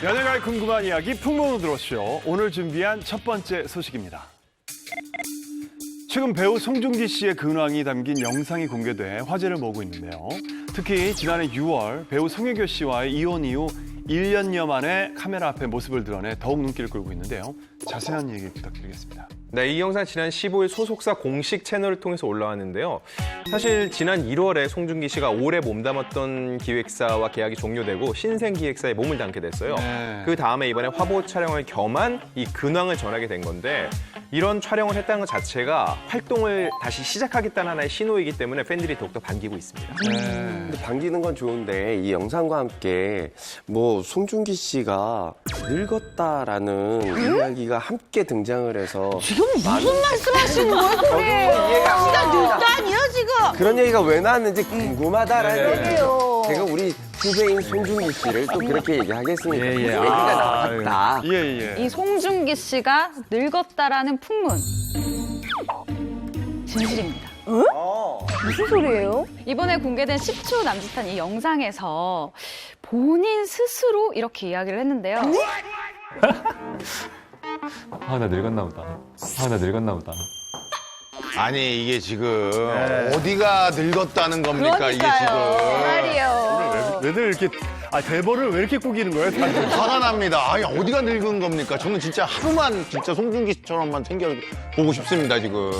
연예가의 궁금한 이야기 풍문으로 들었쇼. 오늘 준비한 첫 번째 소식입니다. 최근 배우 송중기 씨의 근황이 담긴 영상이 공개돼 화제를 모으고 있는데요. 특히 지난해 6월 배우 송혜교 씨와의 이혼 이후 1년여 만에 카메라 앞에 모습을 드러내 더욱 눈길을 끌고 있는데요. 자세한 얘기 부탁드리겠습니다. 네, 이 영상 지난 15일 소속사 공식 채널을 통해서 올라왔는데요. 사실 지난 1월에 송중기 씨가 오래 몸담았던 기획사와 계약이 종료되고 신생 기획사에 몸을 담게 됐어요. 네. 그 다음에 이번에 화보 촬영을 겸한 이 근황을 전하게 된 건데 이런 촬영을 했다는 것 자체가 활동을 다시 시작하겠다는 하나의 신호이기 때문에 팬들이 더욱더 반기고 있습니다. 근데 반기는 건 좋은데 이 영상과 함께 뭐 송중기 씨가 늙었다라는 이야기가 함께 등장을 해서 지금 무슨 말씀하시는 거예요? 이해가 늙다니요 지금? 그런 얘기가 왜 나왔는지 궁금하다라는 네. 얘기죠. 제가 우리 후배인 송중기 씨를 또 그렇게 얘기하겠습니까? 그 얘기가 나왔다. 예. 이 송중기 씨가 늙었다라는 풍문. 진실입니다. 무슨 소리예요? 이번에 공개된 10초 남짓한 이 영상에서 본인 스스로 이렇게 이야기를 했는데요. 아, 나 늙었나 보다. 아니 이게 지금 어디가 늙었다는 겁니까 이게 지금 말이요. 왜들 이렇게 대본을 왜 이렇게 꾸기는 거예요? 다들? 화가 납니다. 아니 어디가 늙은 겁니까? 저는 진짜 하루만 진짜 송중기 씨처럼만 생겨보고 싶습니다 지금.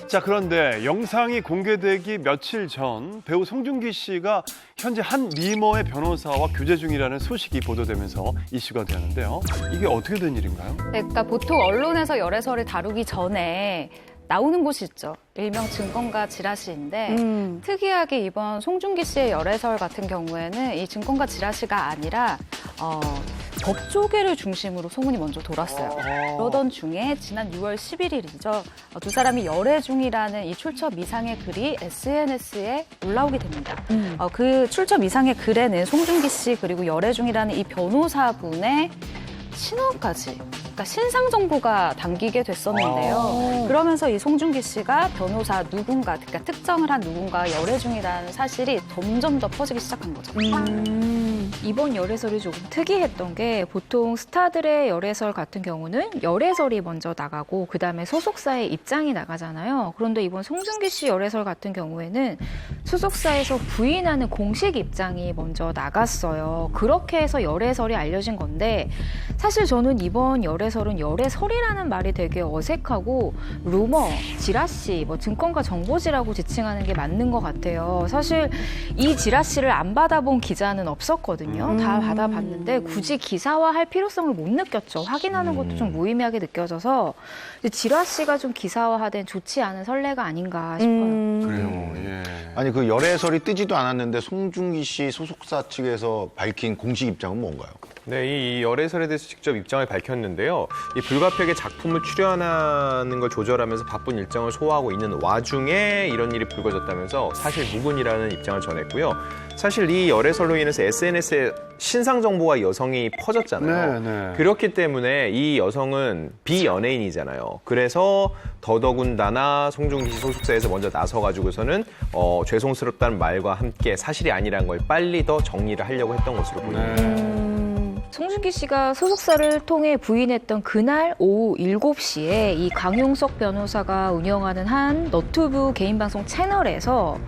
자, 그런데 영상이 공개되기 며칠 전 배우 송중기 씨가 현재 한 미모의 변호사와 교제 중이라는 소식이 보도되면서 이슈가 되는데요. 이게 어떻게 된 일인가요? 네, 그러니까 보통 언론에서 열애설을 다루기 전에 나오는 곳이 있죠. 일명 증권가 지라시인데 특이하게 이번 송중기 씨의 열애설 같은 경우에는 이 증권가 지라시가 아니라 법조계를 중심으로 소문이 먼저 돌았어요. 그러던 중에 지난 6월 11일이죠. 두 사람이 열애 중이라는 이 출처 미상의 글이 SNS에 올라오게 됩니다. 그 출처 미상의 글에는 송중기 씨 그리고 열애 중이라는 이 변호사분의 신원까지, 그러니까 신상 정보가 담기게 됐었는데요. 그러면서 이 송중기 씨가 변호사 누군가, 그러니까 특정을 한 누군가 열애 중이라는 사실이 점점 더 퍼지기 시작한 거죠. 이번 열애설이 조금 특이했던 게 보통 스타들의 열애설 같은 경우는 열애설이 먼저 나가고 그다음에 소속사의 입장이 나가잖아요. 그런데 이번 송중기 씨 열애설 같은 경우에는 소속사에서 부인하는 공식 입장이 먼저 나갔어요. 그렇게 해서 열애설이 알려진 건데 사실 저는 이번 열애설은 열애설이라는 말이 되게 어색하고 루머, 지라시, 증권가 정보지라고 지칭하는 게 맞는 것 같아요. 사실 이 지라시를 안 받아본 기자는 없었거든요. 다 받아봤는데 굳이 기사화할 필요성을 못 느꼈죠. 확인하는 것도 좀 무의미하게 느껴져서 지라시가 좀 기사화된 좋지 않은 선례가 아닌가 싶어요. 그래요. 예. 아니 그 열애설이 뜨지도 않았는데 송중기 씨 소속사 측에서 밝힌 공식 입장은 뭔가요? 네, 이 열애설에 대해서 직접 입장을 밝혔는데요. 이 불가피하게 작품을 출연하는 걸 조절하면서 바쁜 일정을 소화하고 있는 와중에 이런 일이 불거졌다면서 사실 무근이라는 입장을 전했고요. 사실 이 열애설로 인해서 SNS에 신상 정보와 여성이 퍼졌잖아요. 네. 그렇기 때문에 이 여성은 비연예인이잖아요. 그래서 더더군다나 송중기 씨 소속사에서 먼저 나서가지고서는 죄송스럽다는 말과 함께 사실이 아니라는 걸 빨리 더 정리를 하려고 했던 것으로 보입니다. 송중기 씨가 소속사를 통해 부인했던 그날 오후 7시에 이 강용석 변호사가 운영하는 한 너튜브 개인 방송 채널에서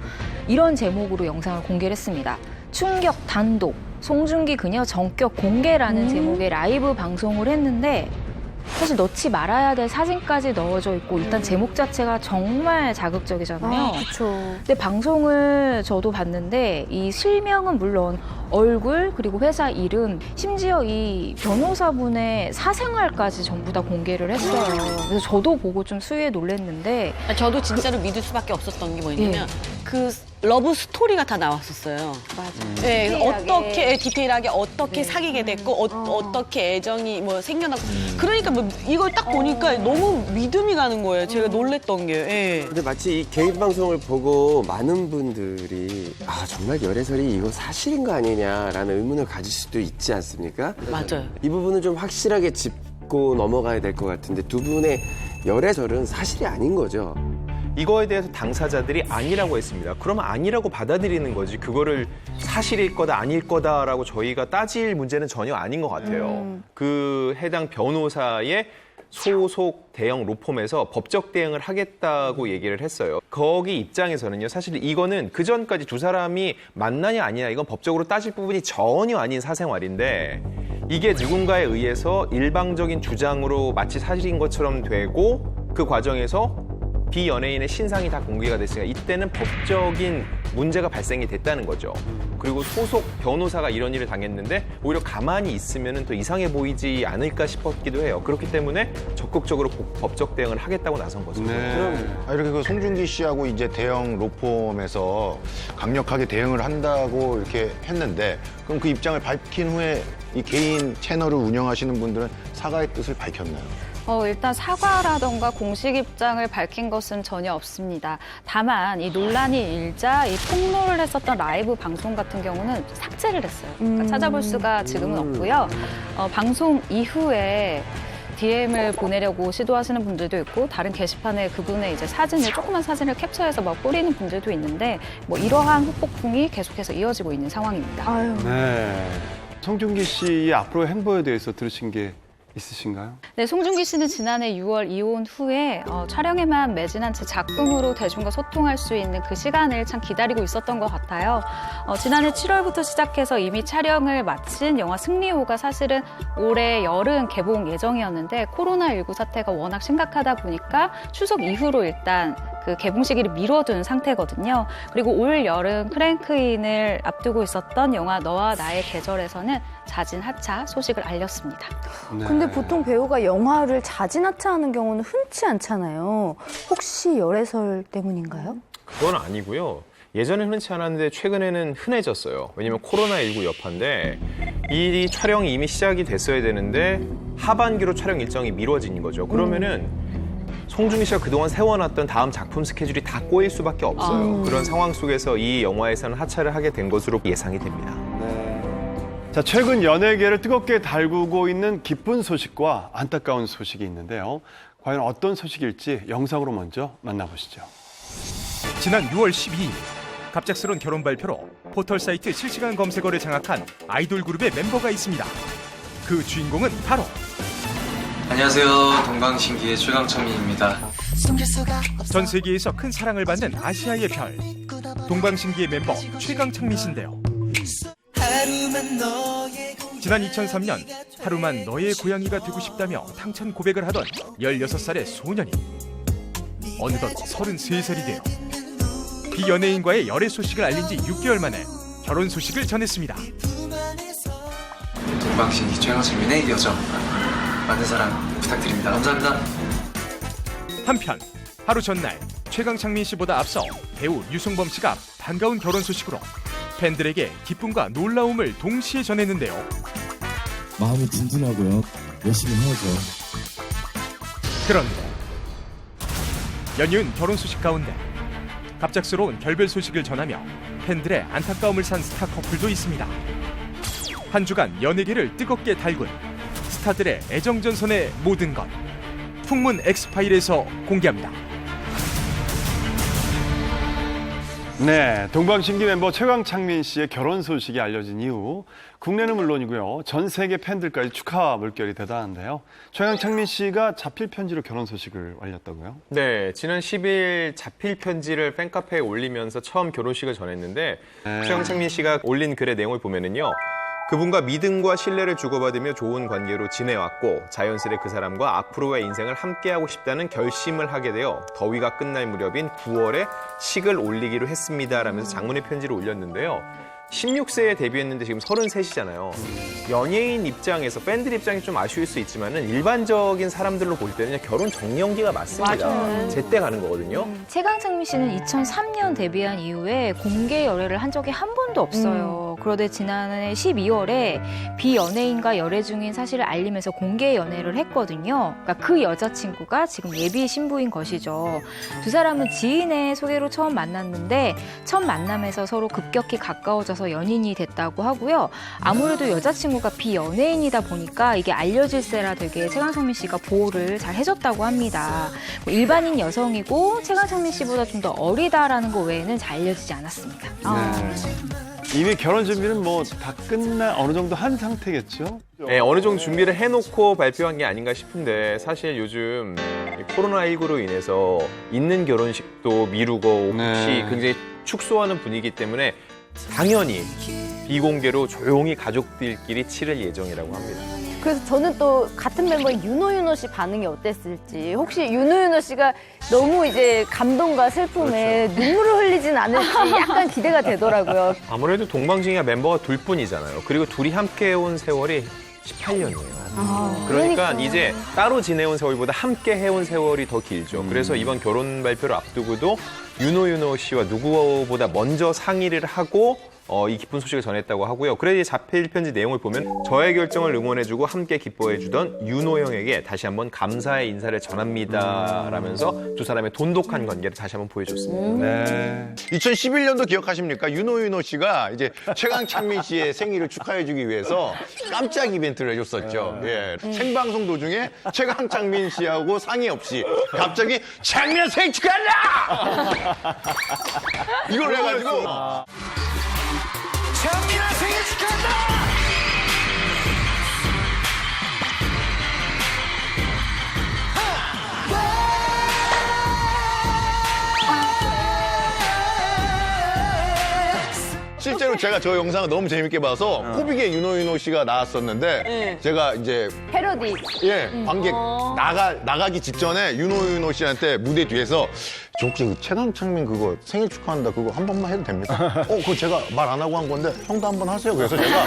이런 제목으로 영상을 공개를 했습니다. 충격 단독, 송중기 그녀 전격 공개라는 제목의 라이브 방송을 했는데 사실 넣지 말아야 될 사진까지 넣어져 있고 일단 제목 자체가 정말 자극적이잖아요. 그렇죠. 근데 방송을 저도 봤는데 이 실명은 물론 얼굴 그리고 회사 이름 심지어 이 변호사분의 사생활까지 전부 다 공개를 했어요. 그래서 저도 보고 좀 수위에 놀랐는데 저도 진짜로 믿을 수밖에 없었던 게 뭐냐면 그 러브 스토리가 다 나왔었어요. 맞아. 네, 디테일하게. 어떻게 디테일하게 어떻게 사귀게 됐고 어떻게 애정이 생겨나고 그러니까 이걸 딱 보니까 너무 믿음이 가는 거예요. 제가 놀랬던 게. 예. 근데 마치 이 개인 방송을 보고 많은 분들이 정말 열애설이 이거 사실인 거 아니냐라는 의문을 가질 수도 있지 않습니까? 맞아요. 이 부분은 좀 확실하게 짚고 넘어가야 될 것 같은데 두 분의 열애설은 사실이 아닌 거죠. 이거에 대해서 당사자들이 아니라고 했습니다. 그러면 아니라고 받아들이는 거지. 그거를 사실일 거다 아닐 거다라고 저희가 따질 문제는 전혀 아닌 것 같아요. 그 해당 변호사의 소속 대형 로펌에서 법적 대응을 하겠다고 얘기를 했어요. 거기 입장에서는요, 사실 이거는 그 전까지 두 사람이 만나냐 아니냐 이건 법적으로 따질 부분이 전혀 아닌 사생활인데 이게 누군가에 의해서 일방적인 주장으로 마치 사실인 것처럼 되고 그 과정에서 비연예인의 신상이 다 공개가 됐으니까 이때는 법적인 문제가 발생이 됐다는 거죠. 그리고 소속 변호사가 이런 일을 당했는데 오히려 가만히 있으면 또 이상해 보이지 않을까 싶었기도 해요. 그렇기 때문에 적극적으로 법적 대응을 하겠다고 나선 거죠. 이렇게 그 송중기 씨하고 이제 대형 로펌에서 강력하게 대응을 한다고 이렇게 했는데 그럼 그 입장을 밝힌 후에 이 개인 채널을 운영하시는 분들은 사과의 뜻을 밝혔나요? 일단 사과라던가 공식 입장을 밝힌 것은 전혀 없습니다. 다만 이 논란이 일자 이 폭로를 했었던 라이브 방송 같은 경우는 삭제를 했어요. 그러니까 찾아볼 수가 지금은 없고요. 방송 이후에 DM을 보내려고 시도하시는 분들도 있고 다른 게시판에 그분의 이제 사진을 조그만 사진을 캡처해서 막 뿌리는 분들도 있는데 뭐 이러한 후폭풍이 계속해서 이어지고 있는 상황입니다. 아유. 네. 송중기 씨의 앞으로의 행보에 대해서 들으신 게 있으신가요? 네, 송중기 씨는 지난해 6월 이혼 후에 촬영에만 매진한 채 작품으로 대중과 소통할 수 있는 그 시간을 참 기다리고 있었던 것 같아요. 지난해 7월부터 시작해서 이미 촬영을 마친 영화 승리호가 사실은 올해 여름 개봉 예정이었는데 코로나19 사태가 워낙 심각하다 보니까 추석 이후로 일단 그 개봉 시기를 미뤄둔 상태거든요. 그리고 올 여름 크랭크인을 앞두고 있었던 영화 너와 나의 계절에서는 자진 하차 소식을 알렸습니다. 네. 근데 보통 배우가 영화를 자진 하차하는 경우는 흔치 않잖아요. 혹시 열애설 때문인가요? 그건 아니고요. 예전엔 흔치 않았는데 최근에는 흔해졌어요. 왜냐면 코로나19 여파인데 이 촬영이 이미 시작이 됐어야 되는데 하반기로 촬영 일정이 미뤄진 거죠. 그러면은 송중기 씨가 그동안 세워놨던 다음 작품 스케줄이 다 꼬일 수밖에 없어요. 그런 상황 속에서 이 영화에서는 하차를 하게 된 것으로 예상이 됩니다. 자, 최근 연예계를 뜨겁게 달구고 있는 기쁜 소식과 안타까운 소식이 있는데요. 과연 어떤 소식일지 영상으로 먼저 만나보시죠. 지난 6월 12일 갑작스러운 결혼 발표로 포털 사이트 실시간 검색어를 장악한 아이돌 그룹의 멤버가 있습니다. 그 주인공은 바로 안녕하세요. 동방신기의 최강창민입니다. 전 세계에서 큰 사랑을 받는 아시아의 별 동방신기의 멤버 최강창민 씨인데요. 지난 2003년 하루만 너의 고양이가 되고 싶다며 당찬 고백을 하던 16살의 소년이 어느덧 33살이 되어 비연예인과의 열애 소식을 알린 지 6개월 만에 결혼 소식을 전했습니다. 동방신기 최강창민의 여정 많은 사랑 부탁드립니다. 감사합니다. 한편 하루 전날 최강창민 씨보다 앞서 배우 유승범 씨가 반가운 결혼 소식으로 팬들에게 기쁨과 놀라움을 동시에 전했는데요. 마음이 든든하고요. 열심히 해야죠. 그런데 연이은 결혼 소식 가운데 갑작스러운 결별 소식을 전하며 팬들의 안타까움을 산 스타 커플도 있습니다. 한 주간 연예계를 뜨겁게 달군 스타들의 애정전선의 모든 것 풍문 엑스파일에서 공개합니다. 네, 동방신기 멤버 최강창민 씨의 결혼 소식이 알려진 이후 국내는 물론이고요. 전 세계 팬들까지 축하 물결이 대단한데요. 최강창민 씨가 자필 편지로 결혼 소식을 알렸다고요? 네, 지난 10일 자필 편지를 팬카페에 올리면서 처음 결혼식을 전했는데 최강창민 씨가 올린 글의 내용을 보면은요. 그분과 믿음과 신뢰를 주고받으며 좋은 관계로 지내왔고 자연스레 그 사람과 앞으로의 인생을 함께하고 싶다는 결심을 하게 되어 더위가 끝날 무렵인 9월에 식을 올리기로 했습니다 라면서 장문의 편지를 올렸는데요. 16세에 데뷔했는데 지금 33이잖아요. 연예인 입장에서 팬들 입장이 좀 아쉬울 수 있지만은 일반적인 사람들로 볼 때는 결혼 정년기가 맞습니다. 제때 가는 거거든요. 최강창민 씨는 2003년 데뷔한 이후에 공개 열애를 한 적이 한 번도 없어요. 그런데 지난해 12월에 비연예인과 열애 중인 사실을 알리면서 공개 연애를 했거든요. 그러니까 그 여자친구가 지금 예비 신부인 것이죠. 두 사람은 지인의 소개로 처음 만났는데 첫 만남에서 서로 급격히 가까워져서 연인이 됐다고 하고요. 아무래도 여자친구가 비연예인이다 보니까 이게 알려질세라 되게 최강창민 씨가 보호를 잘 해줬다고 합니다. 뭐 일반인 여성이고 최강창민 씨보다 좀 더 어리다라는 거 외에는 잘 알려지지 않았습니다. 이미 결혼 준비는 뭐 다 어느 정도 한 상태겠죠? 네, 어느 정도 준비를 해놓고 발표한 게 아닌가 싶은데 사실 요즘 코로나19로 인해서 있는 결혼식도 미루고 혹시 굉장히 축소하는 분위기 때문에 당연히 비공개로 조용히 가족들끼리 치를 예정이라고 합니다. 그래서 저는 또 같은 멤버인 윤호 씨 반응이 어땠을지, 혹시 윤호 씨가 너무 이제 감동과 슬픔에 눈물을 흘리진 않을지 약간 기대가 되더라고요. 아무래도 동방신기가 멤버가 둘 뿐이잖아요. 그리고 둘이 함께 해온 세월이 18년이에요. 그러니까 이제 따로 지내온 세월보다 함께 해온 세월이 더 길죠. 그래서 이번 결혼 발표를 앞두고도 윤호 씨와 누구보다 먼저 상의를 하고 이 기쁜 소식을 전했다고 하고요. 그래서 자필 편지 내용을 보면 저의 결정을 응원해주고 함께 기뻐해주던 윤호 형에게 다시 한번 감사의 인사를 전합니다 라면서 두 사람의 돈독한 관계를 다시 한번 보여줬습니다. 네. 2011년도 기억하십니까? 윤호 씨가 이제 최강창민 씨의 생일을 축하해주기 위해서 깜짝 이벤트를 해줬었죠. 예. 생방송 도중에 최강창민 씨하고 상의 없이 갑자기 창민 생일 축하한다! 이걸 해가지고 창민아 생일 축하한다! 실제로 제가 저 영상을 너무 재밌게 봐서 코빅에 윤호 씨가 나왔었는데 제가 이제 패러디. 관객 나가기 직전에 윤호 씨한테 무대 뒤에서 저 혹시 그 최강창민 그거 생일 축하한다 그거 한 번만 해도 됩니까? 그거 제가 말 안 하고 한 건데 형도 한 번 하세요. 그래서 제가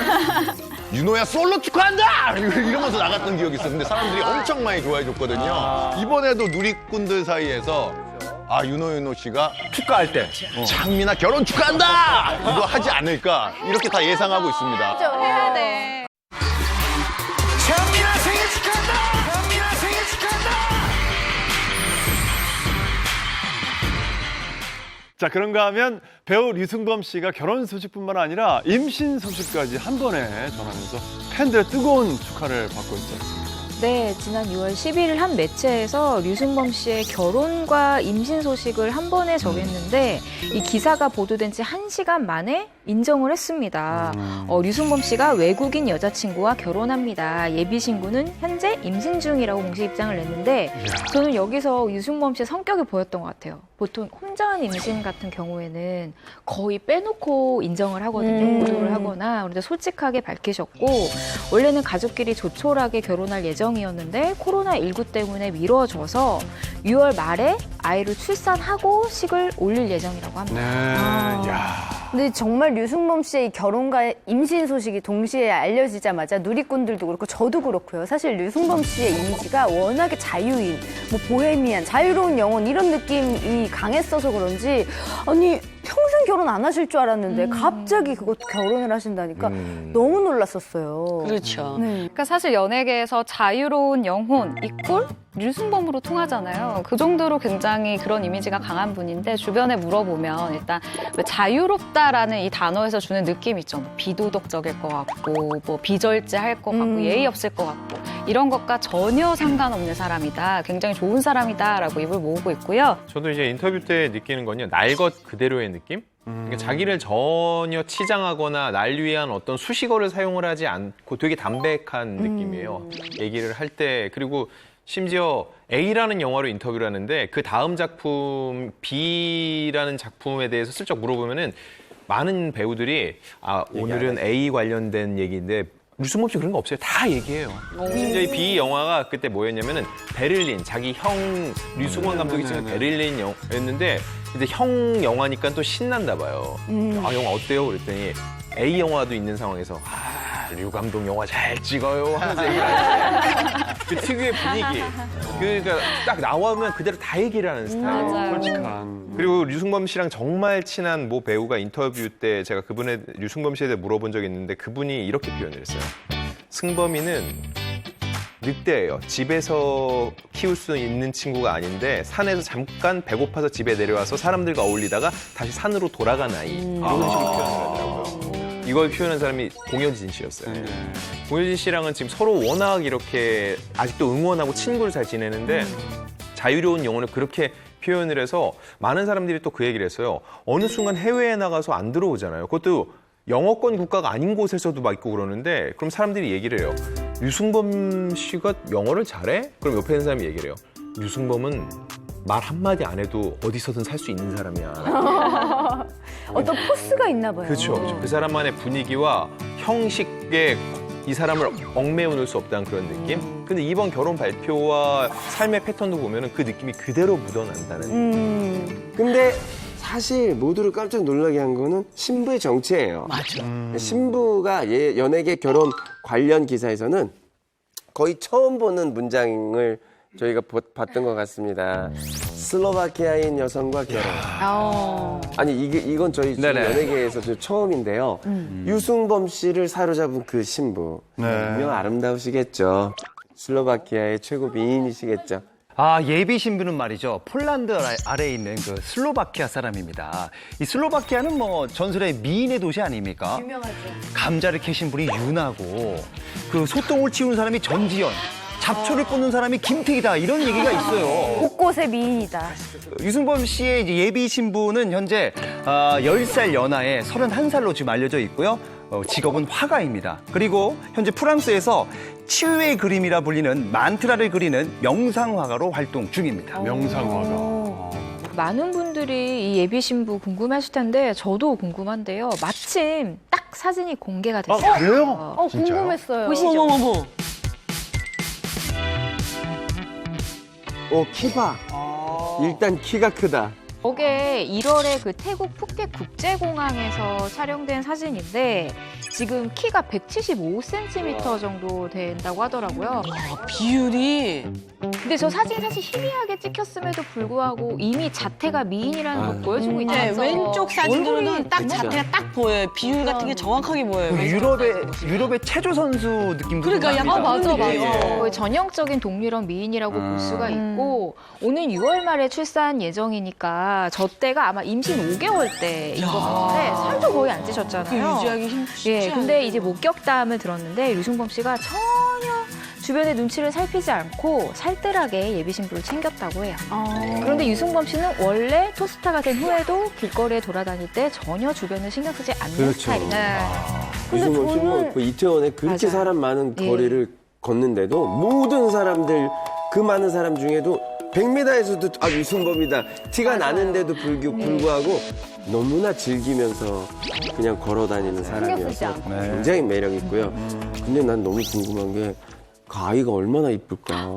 윤호야 솔로 축하한다! 이러면서 나갔던 기억이 있어요. 근데 사람들이 엄청 많이 좋아해 줬거든요. 이번에도 누리꾼들 사이에서 윤호 씨가 축가할 때 창민아 결혼 축하한다! 이거 하지 않을까 이렇게 다 예상하고 있습니다. 해야 돼. 창민아 생일 축하한다! 창민아 생일 축하한다! 자, 그런가 하면 배우 류승범 씨가 결혼 소식뿐만 아니라 임신 소식까지 한 번에 전하면서 팬들의 뜨거운 축하를 받고 있지 않습니까? 네, 지난 6월 11일 한 매체에서 류승범 씨의 결혼과 임신 소식을 한 번에 전했는데 이 기사가 보도된 지 1시간 만에 인정을 했습니다. 류승범 씨가 외국인 여자친구와 결혼합니다. 예비 신부는 현재 임신 중이라고 공식 입장을 냈는데 저는 여기서 류승범 씨의 성격이 보였던 것 같아요. 보통 혼자한 임신 같은 경우에는 거의 빼놓고 인정을 하거든요. 보도를 하거나. 그런데 솔직하게 밝히셨고 원래는 가족끼리 조촐하게 결혼할 예정이었는데 코로나19 때문에 미뤄져서 6월 말에 아이를 출산하고 식을 올릴 예정이라고 합니다. 야. 근데 정말 류승범 씨의 이 결혼과 임신 소식이 동시에 알려지자마자 누리꾼들도 그렇고 저도 그렇고요. 사실 류승범 씨의 이미지가 워낙에 자유인, 뭐 보헤미안, 자유로운 영혼 이런 느낌이 강했어서 그런지 아니 평생 결혼 안 하실 줄 알았는데 갑자기 그것도 결혼을 하신다니까 너무 놀랐었어요. 그렇죠. 네. 그러니까 사실 연예계에서 자유로운 영혼 이꼴 류승범으로 통하잖아요. 그 정도로 굉장히 그런 이미지가 강한 분인데 주변에 물어보면 일단 왜 자유롭다라는 이 단어에서 주는 느낌이 있죠. 뭐 비도덕적일 것 같고 뭐 비절제할 것 같고 예의 없을 것 같고 이런 것과 전혀 상관없는 사람이다. 굉장히 좋은 사람이다라고 입을 모으고 있고요. 저도 이제 인터뷰 때 느끼는 건요. 날 것 그대로의 느낌? 그러니까 자기를 전혀 치장하거나 날 위한 어떤 수식어를 사용을 하지 않고 되게 담백한 느낌이에요. 얘기를 할 때. 그리고 심지어 A라는 영화로 인터뷰를 하는데 그 다음 작품 B라는 작품에 대해서 슬쩍 물어보면은 많은 배우들이 오늘은 A 관련된 얘기인데 류승범 씨 그런 거 없어요. 다 얘기해요. 심지어 이 B 영화가 그때 뭐였냐면은 베를린, 자기 형 류승원 감독이 찍은 베를린 영화였는데 근데 형 영화니까 또 신난다 봐요. 영화 어때요? 그랬더니 A 영화도 있는 상황에서 류 감독 영화 잘 찍어요 하면서 얘기를 하는데 그 특유의 분위기. 그러니까 딱 나오면 그대로 다 얘기를 하는 스타일. 맞아요. 솔직한. 그리고 류승범 씨랑 정말 친한 모 배우가 인터뷰 때 제가 류승범 씨에 대해 물어본 적이 있는데 그분이 이렇게 표현을 했어요. 승범이는 늑대예요. 집에서 키울 수 있는 친구가 아닌데 산에서 잠깐 배고파서 집에 내려와서 사람들과 어울리다가 다시 산으로 돌아간 아이. 이런 식으로 표현을 하더라고요. 이걸 표현한 사람이 공효진 씨였어요. 공효진 씨랑은 지금 서로 워낙 이렇게 아직도 응원하고 친구를 잘 지내는데 자유로운 영혼을 그렇게 표현을 해서 많은 사람들이 또 그 얘기를 했어요. 어느 순간 해외에 나가서 안 들어오잖아요. 그것도 영어권 국가가 아닌 곳에서도 막 있고 그러는데 그럼 사람들이 얘기를 해요. 류승범 씨가 영어를 잘해? 그럼 옆에 있는 사람이 얘기를 해요. 류승범은 말 한마디 안 해도 어디서든 살 수 있는 사람이야. 어떤 포스가 있나 봐요. 그렇죠. 그 사람만의 분위기와 형식에 이 사람을 얽매여 놓을 수 없다는 그런 느낌? 근데 이번 결혼 발표와 삶의 패턴도 보면 그 느낌이 그대로 묻어난다는. 근데 사실 모두를 깜짝 놀라게 한 거는 신부의 정체예요. 맞아. 신부가 연예계 결혼 관련 기사에서는 거의 처음 보는 문장을 저희가 봤던 것 같습니다. 슬로바키아인 여성과 결혼. 아니 이건 저희 연예계에서 처음인데요. 유승범 씨를 사로잡은 그 신부. 분명 아름다우시겠죠. 슬로바키아의 최고 미인이시겠죠. 예비 신부는 말이죠. 폴란드 아래에 있는 그 슬로바키아 사람입니다. 이 슬로바키아는 뭐 전설의 미인의 도시 아닙니까? 유명하죠. 감자를 캐신 분이 윤하고 그 소똥을 치우는 사람이 전지현, 잡초를 뽑는 사람이 김택이다 이런 얘기가 있어요. 곳곳에 미인이다. 유승범 씨의 이제 예비 신부는 현재 10살 연하에 31살로 지금 알려져 있고요. 직업은 화가입니다. 그리고 현재 프랑스에서 치유의 그림이라 불리는 만트라를 그리는 명상화가로 활동 중입니다. 명상화가. 많은 분들이 이 예비 신부 궁금하실 텐데 저도 궁금한데요. 마침 딱 사진이 공개가 됐어요. 그래요? 궁금했어요. 보시죠. 어머머머. 키 봐. 일단 키가 크다. 저게 1월에 그 태국 푸켓 국제공항에서 촬영된 사진인데 지금 키가 175cm 정도 된다고 하더라고요. 비율이. 근데 저 사진 사실 희미하게 찍혔음에도 불구하고 이미 자태가 미인이라는 걸 보여주고 있죠. 네, 왼쪽 사진으로는 얼굴이 딱 자태가 딱 보여요. 비율 같은 게 정확하게 보여요. 유럽의 체조 선수 느낌도 그러니까 납니다. 약간 맞아. 어. 거의 전형적인 동유럽 미인이라고 볼 수가 있고 오는 6월 말에 출산 예정이니까 저 때가 아마 임신 5개월 때인 것 같은데 살도 거의 안 찌셨잖아요. 유지하기 쉽지 않아요. 근데 이제 목격담을 들었는데 류승범 씨가 전혀 주변의 눈치를 살피지 않고 살뜰하게 예비 신부를 챙겼다고 해요. 그런데 유승범 씨는 원래 토스타가 된 후에도 길거리에 돌아다닐 때 전혀 주변을 신경 쓰지 않는 스타일입니다. 유승범 씨 뭐 이태원에 그렇게 맞아요. 사람 많은 거리를 걷는데도 모든 사람들 그 많은 사람 중에도 100m에서도 유승범이다 티가 나는데도 불구하고 너무나 즐기면서 그냥 걸어 다니는 사람이어서 굉장히 매력 있고요. 근데 난 너무 궁금한 게 그 아이가 얼마나 이쁠까.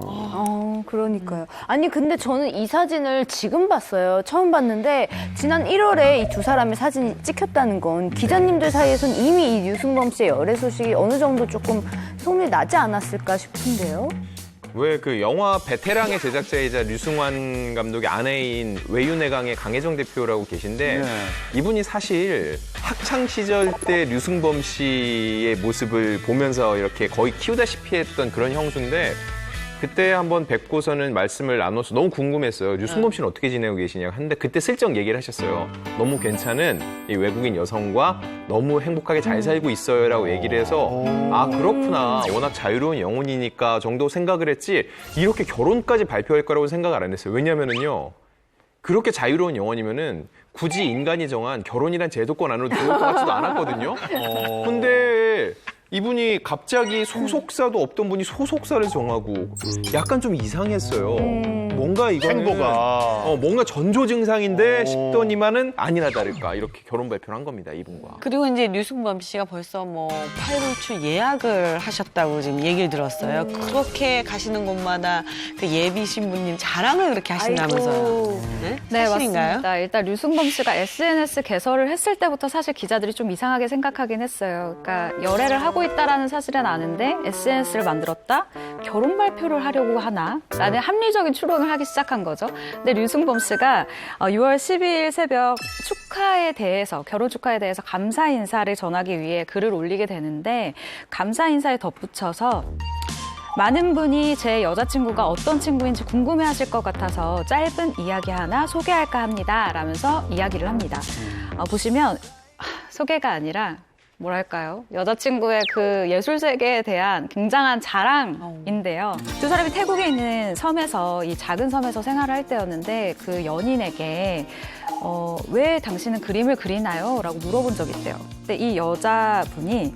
그러니까요. 아니 근데 저는 이 사진을 지금 봤어요. 처음 봤는데 지난 1월에 이 두 사람의 사진이 찍혔다는 건 기자님들 사이에선 이미 이 유승범 씨의 열애 소식이 어느 정도 조금 소문이 나지 않았을까 싶은데요. 왜 그 영화 베테랑의 제작자이자 류승환 감독의 아내인 외유내강의 강혜정 대표라고 계신데 이분이 사실 학창 시절 때 류승범 씨의 모습을 보면서 이렇게 거의 키우다시피 했던 그런 형수인데 그때 한번 뵙고서는 말씀을 나눠서 너무 궁금했어요. 류승범 씨는 어떻게 지내고 계시냐고 하는데 그때 슬쩍 얘기를 하셨어요. 너무 괜찮은 이 외국인 여성과 너무 행복하게 잘 살고 있어요라고 얘기를 해서 아 그렇구나. 워낙 자유로운 영혼이니까 정도 생각을 했지 이렇게 결혼까지 발표할 거라고 생각을 안 했어요. 왜냐면은요. 그렇게 자유로운 영혼이면은 굳이 인간이 정한 결혼이란 제도권 안으로 들어올 것 같지도 않았거든요. 근데 이분이 갑자기 소속사도 없던 분이 소속사를 정하고 약간 좀 이상했어요. 뭔가 이거는 행보가. 뭔가 전조 증상인데 싶더니만은 아니나 다를까 이렇게 결혼 발표를 한 겁니다, 이분과. 그리고 이제 류승범 씨가 벌써 뭐 8불출 예약을 하셨다고 지금 얘기를 들었어요. 그렇게 가시는 곳마다 그 예비 신부님 자랑을 그렇게 하신다면서요. 네? 네, 사실인가요? 맞습니다. 일단 류승범 씨가 SNS 개설을 했을 때부터 사실 기자들이 좀 이상하게 생각하긴 했어요. 그러니까 열애를 하고 있다라는 사실은 아는데 SNS를 만들었다? 결혼 발표를 하려고 하나? 라는 합리적인 추론을 하기 시작한 거죠. 근데 류승범 씨가 6월 12일 새벽 축하에 대해서, 결혼 축하에 대해서 감사 인사를 전하기 위해 글을 올리게 되는데 감사 인사에 덧붙여서 많은 분이 제 여자친구가 어떤 친구인지 궁금해하실 것 같아서 짧은 이야기 하나 소개할까 합니다. 라면서 이야기를 합니다. 보시면 소개가 아니라 뭐랄까요? 여자친구의 그 예술 세계에 대한 굉장한 자랑인데요. 두 사람이 태국에 있는 섬에서, 이 작은 섬에서 생활을 할 때였는데 그 연인에게 왜 당신은 그림을 그리나요? 라고 물어본 적이 있대요. 근데 이 여자분이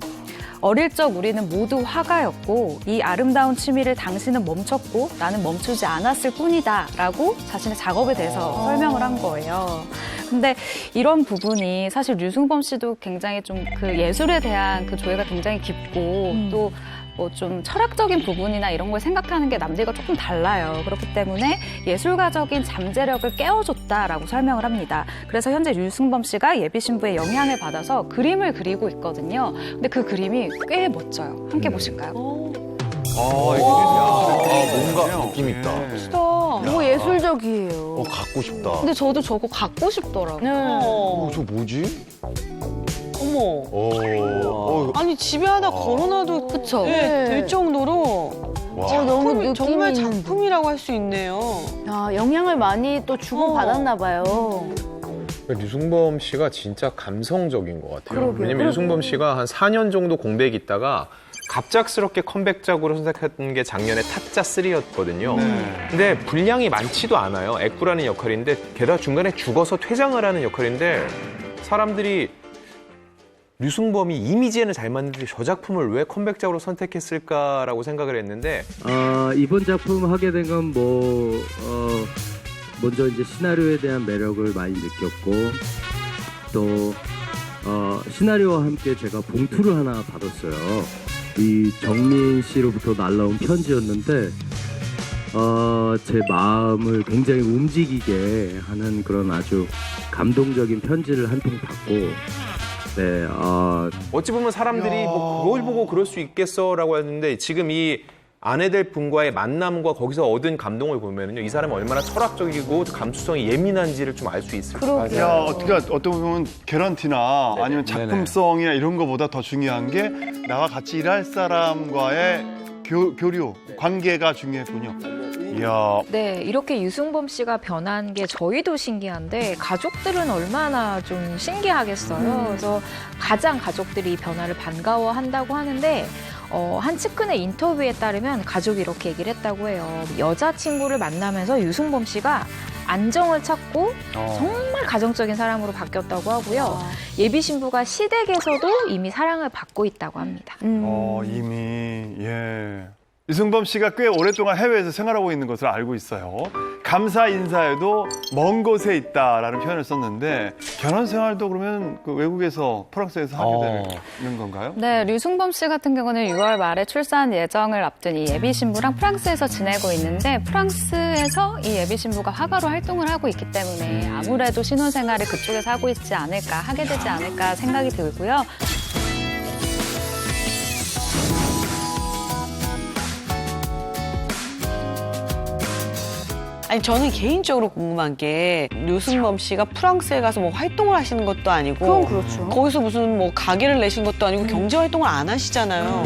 어릴 적 우리는 모두 화가였고 이 아름다운 취미를 당신은 멈췄고 나는 멈추지 않았을 뿐이다 라고 자신의 작업에 대해서 설명을 한 거예요. 근데 이런 부분이 사실 류승범 씨도 굉장히 좀 그 예술에 대한 그 조예가 굉장히 깊고 또 뭐 좀 철학적인 부분이나 이런 걸 생각하는 게 남들과 조금 달라요. 그렇기 때문에 예술가적인 잠재력을 깨워줬다라고 설명을 합니다. 그래서 현재 류승범 씨가 예비 신부의 영향을 받아서 그림을 그리고 있거든요. 근데 그 그림이 꽤 멋져요. 함께 보실까요? 뭔가 느낌 있다. 멋있다. 너무 예술적이에요. 갖고 싶다. 근데 저도 저거 갖고 싶더라고요. 저 뭐지? 어머. 아니 집에 하나 걸어놔도 그쵸? 네, 될 정도로 너무 느낌이 정말 있는데. 작품이라고 할 수 있네요. 야, 영향을 많이 또 주고 받았나 봐요. 류승범 씨가 진짜 감성적인 것 같아요. 그러게요. 왜냐면 류승범 씨가 한 4년 정도 공백이 있다가 갑작스럽게 컴백작으로 선택했던 게 작년에 타짜 3였거든요. 근데 분량이 많지도 않아요. 애꾸라는 역할인데 게다가 중간에 죽어서 퇴장을 하는 역할인데 사람들이 류승범이 이미지에는 잘 맞는데 저 작품을 왜 컴백작으로 선택했을까라고 생각을 했는데 이번 작품 하게 된 건 먼저 이제 시나리오에 대한 매력을 많이 느꼈고 또 시나리오와 함께 제가 봉투를 하나 받았어요. 이 정민 씨로부터 날라온 편지였는데 제 마음을 굉장히 움직이게 하는 그런 아주 감동적인 편지를 한 통 받고 네, 어찌 보면 사람들이 뭐 그걸 보고 그럴 수 있겠어라고 했는데 지금 이 아내될 분과의 만남과 거기서 얻은 감동을 보면요, 이 사람이 얼마나 철학적이고 감수성이 예민한지를 좀 알 수 있을 것 같아요. 야, 어떻게 보면 개런티나 아니면 작품성이나 이런 거보다 더 중요한 게 나와 같이 일할 사람과의 교류, 관계가 중요했군요. 이야. 네, 이렇게 유승범 씨가 변한 게 저희도 신기한데 가족들은 얼마나 좀 신기하겠어요. 그래서 가장 가족들이 이 변화를 반가워한다고 하는데 한 측근의 인터뷰에 따르면 가족이 이렇게 얘기를 했다고 해요. 여자친구를 만나면서 유승범 씨가 안정을 찾고 정말 가정적인 사람으로 바뀌었다고 하고요. 예비 신부가 시댁에서도 이미 사랑을 받고 있다고 합니다. 이미, 예. 류승범 씨가 꽤 오랫동안 해외에서 생활하고 있는 것을 알고 있어요. 감사 인사에도 먼 곳에 있다라는 표현을 썼는데 결혼 생활도 그러면 그 외국에서 프랑스에서 하게 되는 건가요? 네, 류승범 씨 같은 경우는 6월 말에 출산 예정을 앞둔 이 예비 신부랑 프랑스에서 지내고 있는데 프랑스에서 이 예비 신부가 화가로 활동을 하고 있기 때문에 아무래도 신혼생활을 그쪽에서 하고 있지 않을까, 하게 되지 않을까 생각이 들고요. 아니 저는 개인적으로 궁금한 게 류승범 씨가 프랑스에 가서 뭐 활동을 하시는 것도 아니고 그건 그렇죠. 거기서 무슨 뭐 가게를 내신 것도 아니고 경제 활동을 안 하시잖아요.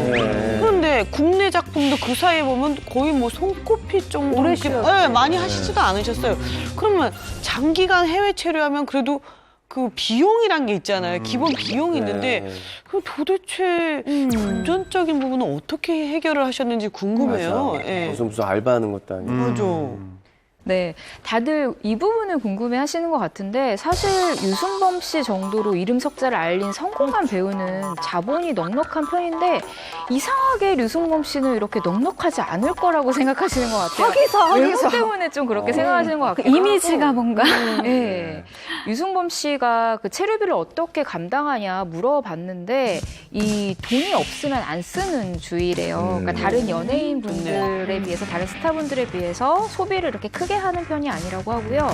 그런데 국내 작품도 그 사이에 보면 거의 뭐 손꼽힐 정도로 오래 이렇게, 쉬었어요. 네, 많이 하시지도 않으셨어요. 그러면 장기간 해외 체류하면 그래도 그 비용이란 게 있잖아요. 기본 비용이 있는데 그럼 도대체 금전적인 부분은 어떻게 해결을 하셨는지 궁금해요. 예. 무슨 알바하는 것도 아니고. 맞아. 네, 다들 이 부분을 궁금해 하시는 것 같은데 사실 유승범 씨 정도로 이름 석자를 알린 성공한 배우는 자본이 넉넉한 편인데 이상하게 류승범 씨는 이렇게 넉넉하지 않을 거라고 생각하시는 것 같아요. 외모 때문에 좀 그렇게 생각하시는 것 같아요. 이미지가 뭔가. 네. 유승범 씨가 그 체류비를 어떻게 감당하냐 물어봤는데 이 돈이 없으면 안 쓰는 주의래요. 그러니까 다른 연예인 분들에 비해서 다른 스타분들에 비해서 소비를 이렇게 크게 하는 편이 아니라고 하고요.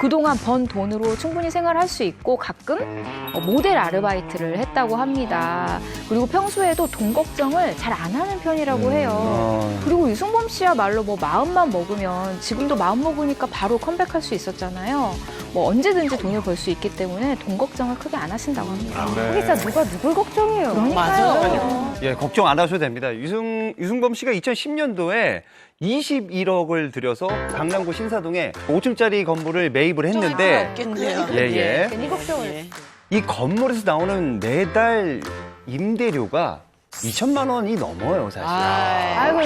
그동안 번 돈으로 충분히 생활할 수 있고 가끔 모델 아르바이트를 했다고 합니다. 그리고 평소에도 돈 걱정을 잘 안 하는 편이라고 해요. 그리고 유승범 씨야말로 뭐 마음만 먹으면 지금도 마음 먹으니까 바로 컴백할 수 있었잖아요. 뭐 언제든지 돈을 벌 수 있기 때문에 돈 걱정을 크게 안 하신다고 합니다. 진짜 누가 누굴 걱정해요. 그러니까요. 예, 걱정 안 하셔도 됩니다. 유승범 씨가 2010년도에 21억을 들여서 강남구 신사동에 5층짜리 건물을 매입을 했는데 없겠네요. 예. 괜히 걱정을 예. 이 건물에서 나오는 매달 임대료가 2천만 원이 넘어요, 사실. 아이고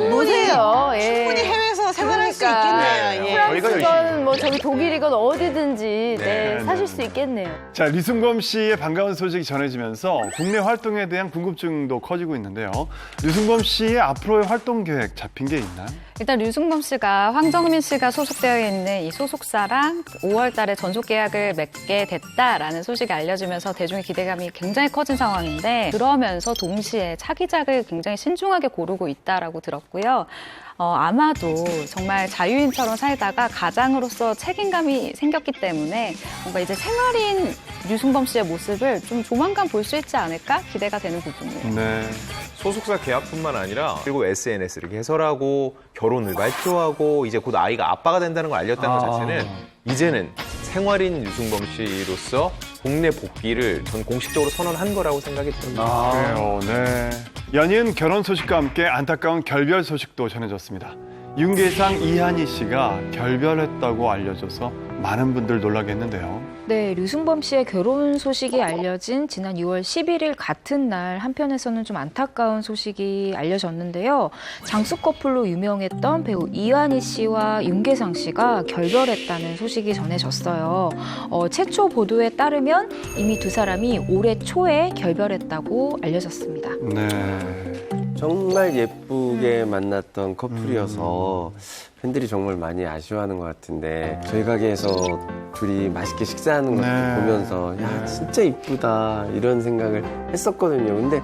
노세요. 예. 충분히 해외에서 생활할 수 그러니까. 있겠네요. 예. 프랑스건 뭐 저기 독일이건 어디든지 사실 수 있겠네요. 자, 류승범 씨의 반가운 소식이 전해지면서 국내 활동에 대한 궁금증도 커지고 있는데요. 류승범 씨의 앞으로의 활동 계획 잡힌 게 있나요? 일단 류승범 씨가 황정민 씨가 소속되어 있는 이 소속사랑 5월 달에 전속 계약을 맺게 됐다라는 소식이 알려지면서 대중의 기대감이 굉장히 커진 상황인데 그러면서 동시에 차기작을 굉장히 신중하게 고르고 있다라고 들었고요. 아마도 정말 자유인처럼 살다가 가장으로서 책임감이 생겼기 때문에 뭔가 이제 생활인 류승범 씨의 모습을 좀 조만간 볼 수 있지 않을까 기대가 되는 부분이에요. 네. 소속사 계약뿐만 아니라 그리고 SNS를 개설하고 결혼을 발표하고 이제 곧 아이가 아빠가 된다는 걸 알렸다는 것 자체는 이제는 생활인 유승범 씨로서 국내 복귀를 전 공식적으로 선언한 거라고 생각이 듭니다. 그래요, 네. 연이은 결혼 소식과 함께 안타까운 결별 소식도 전해졌습니다. 윤계상, 이한희 씨가 결별했다고 알려져서 많은 분들 놀라게 했는데요. 네, 류승범 씨의 결혼 소식이 알려진 지난 6월 11일 같은 날 한편에서는 좀 안타까운 소식이 알려졌는데요. 장수 커플로 유명했던 배우 이한희 씨와 윤계상 씨가 결별했다는 소식이 전해졌어요. 최초 보도에 따르면 이미 두 사람이 올해 초에 결별했다고 알려졌습니다. 네. 정말 예쁘게 만났던 커플이어서 팬들이 정말 많이 아쉬워하는 것 같은데 저희 가게에서 둘이 맛있게 식사하는 것도 보면서 야 진짜 이쁘다 이런 생각을 했었거든요. 근데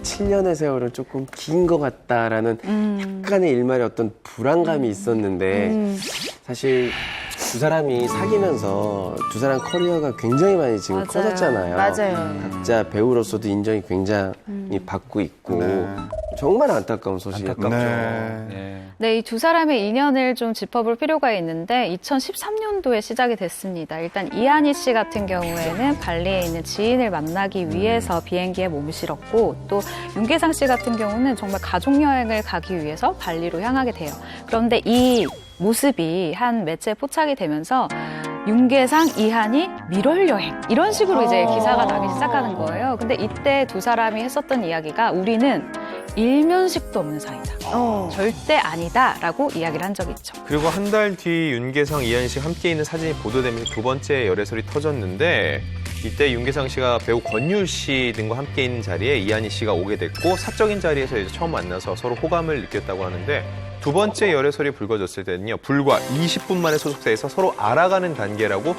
7년의 세월은 조금 긴 것 같다라는 약간의 일말의 어떤 불안감이 있었는데 사실 두 사람이 사귀면서 두 사람 커리어가 굉장히 많이 지금 커졌잖아요. 맞아요. 각자 배우로서도 인정이 굉장히 받고 있고 정말 안타까운 소식이었죠. 네, 이 두 사람의 인연을 좀 짚어볼 필요가 있는데 2013년도에 시작이 됐습니다. 일단 이한희 씨 같은 경우에는 발리에 있는 지인을 만나기 위해서 비행기에 몸을 실었고 또 윤계상 씨 같은 경우는 정말 가족여행을 가기 위해서 발리로 향하게 돼요. 그런데 이 모습이 한 매체에 포착이 되면서 윤계상, 이한희, 밀월 여행 이런 식으로 이제 기사가 나기 시작하는 거예요. 근데 이때 두 사람이 했었던 이야기가 우리는 일면식도 없는 사이다. 절대 아니다라고 이야기를 한 적이 있죠. 그리고 한 달 뒤 윤계상, 이한희 씨가 함께 있는 사진이 보도되면서 두 번째 열애설이 터졌는데 이때 윤계상 씨가 배우 권율 씨 등과 함께 있는 자리에 이한희 씨가 오게 됐고 사적인 자리에서 이제 처음 만나서 서로 호감을 느꼈다고 하는데 두 번째 열애설이 불거졌을 때는요 불과 20분 만에 소속사에서 서로 알아가는 단계라고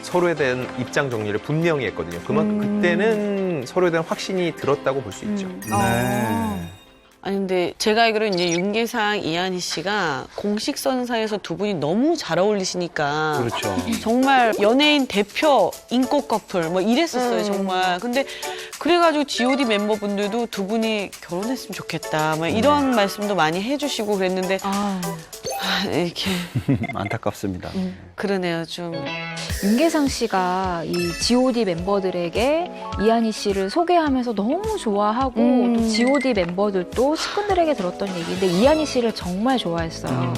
서로에 대한 입장 정리를 분명히 했거든요. 그만큼 그때는 서로에 대한 확신이 들었다고 볼 수 있죠. 아니 근데 제가 알기로는 이제 윤계상, 이한희 씨가 공식선사에서 두 분이 너무 잘 어울리시니까 그렇죠. 정말 연예인 대표 인꽃 커플 뭐 이랬었어요 정말. 근데 그래가지고 G.O.D 멤버분들도 두 분이 결혼했으면 좋겠다 뭐 이런 말씀도 많이 해주시고 그랬는데 이렇게 안타깝습니다. 그러네요 좀. 윤계상 씨가 이 G.O.D 멤버들에게 이한희 씨를 소개하면서 너무 좋아하고 또 G.O.D 멤버들도 식구들에게 들었던 얘기인데 이한희 씨를 정말 좋아했어요.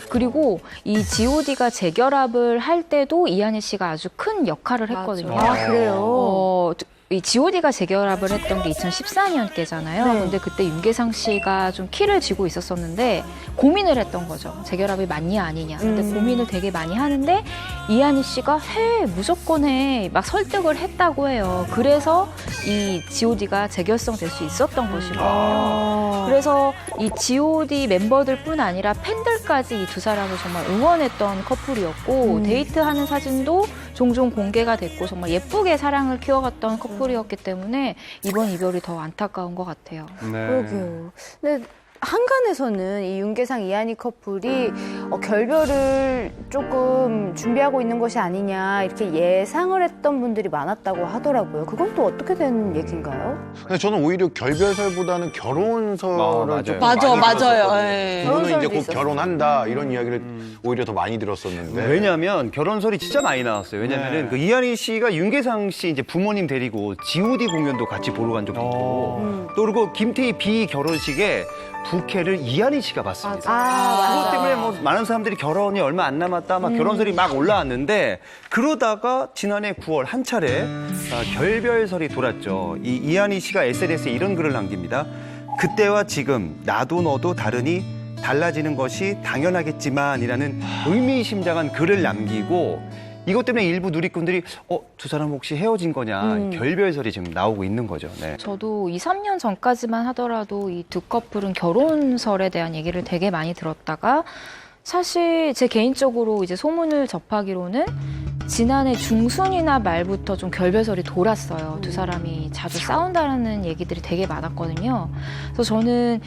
그리고 이 G.O.D가 재결합을 할 때도 이한희 씨가 아주 큰 역할을 했거든요. 그래요? 이 G.O.D가 재결합을 했던 게 2014년께잖아요. 네. 근데 그때 윤계상 씨가 좀 키를 쥐고 있었었는데 고민을 했던 거죠. 재결합이 맞냐 아니냐. 근데 고민을 되게 많이 하는데 이한희 씨가 해 무조건 해 막 설득을 했다고 해요. 그래서 이 G.O.D가 재결성될 수 있었던 것이거든요. 그래서 이 G.O.D 멤버들뿐 아니라 팬들까지 이 두 사람을 정말 응원했던 커플이었고 데이트하는 사진도 종종 공개가 됐고 정말 예쁘게 사랑을 키워갔던 커플이었기 때문에 이번 이별이 더 안타까운 것 같아요. 네. 그러게요. 근데 한간에서는 이 윤계상 이한희 커플이 결별을 조금 준비하고 있는 것이 아니냐 이렇게 예상을 했던 분들이 많았다고 하더라고요. 그건 또 어떻게 된 얘기인가요? 근데 저는 오히려 결별설보다는 결혼설을 좀 맞아, 많이 맞아요. 들었었거든요. 예. 이분은 이제 결혼설도 곧 있었어요. 결혼한다 이런 이야기를 오히려 더 많이 들었었는데. 왜냐하면 결혼설이 진짜 많이 나왔어요. 왜냐하면 네. 그 이한희 씨가 윤계상 씨 이제 부모님 데리고 G.O.D 공연도 같이 보러 간 적도 있고 또 그리고 김태희 B 결혼식에 부케를 이한희 씨가 받습니다. 그것 때문에 뭐 많은 사람들이 결혼이 얼마 안 남았다 막 결혼설이 막 올라왔는데 그러다가 지난해 9월 한 차례 결별설이 돌았죠. 이 이한희 씨가 SNS에 이런 글을 남깁니다. 그때와 지금 나도 너도 다르니 달라지는 것이 당연하겠지만이라는 의미심장한 글을 남기고 이것 때문에 일부 누리꾼들이 두 사람 혹시 헤어진 거냐 결별설이 지금 나오고 있는 거죠. 네. 저도 2, 3년 전까지만 하더라도 이 두 커플은 결혼설에 대한 얘기를 되게 많이 들었다가 사실 제 개인적으로 이제 소문을 접하기로는 지난해 중순이나 말부터 좀 결별설이 돌았어요. 두 사람이 자주 싸운다는 얘기들이 되게 많았거든요. 그래서 저는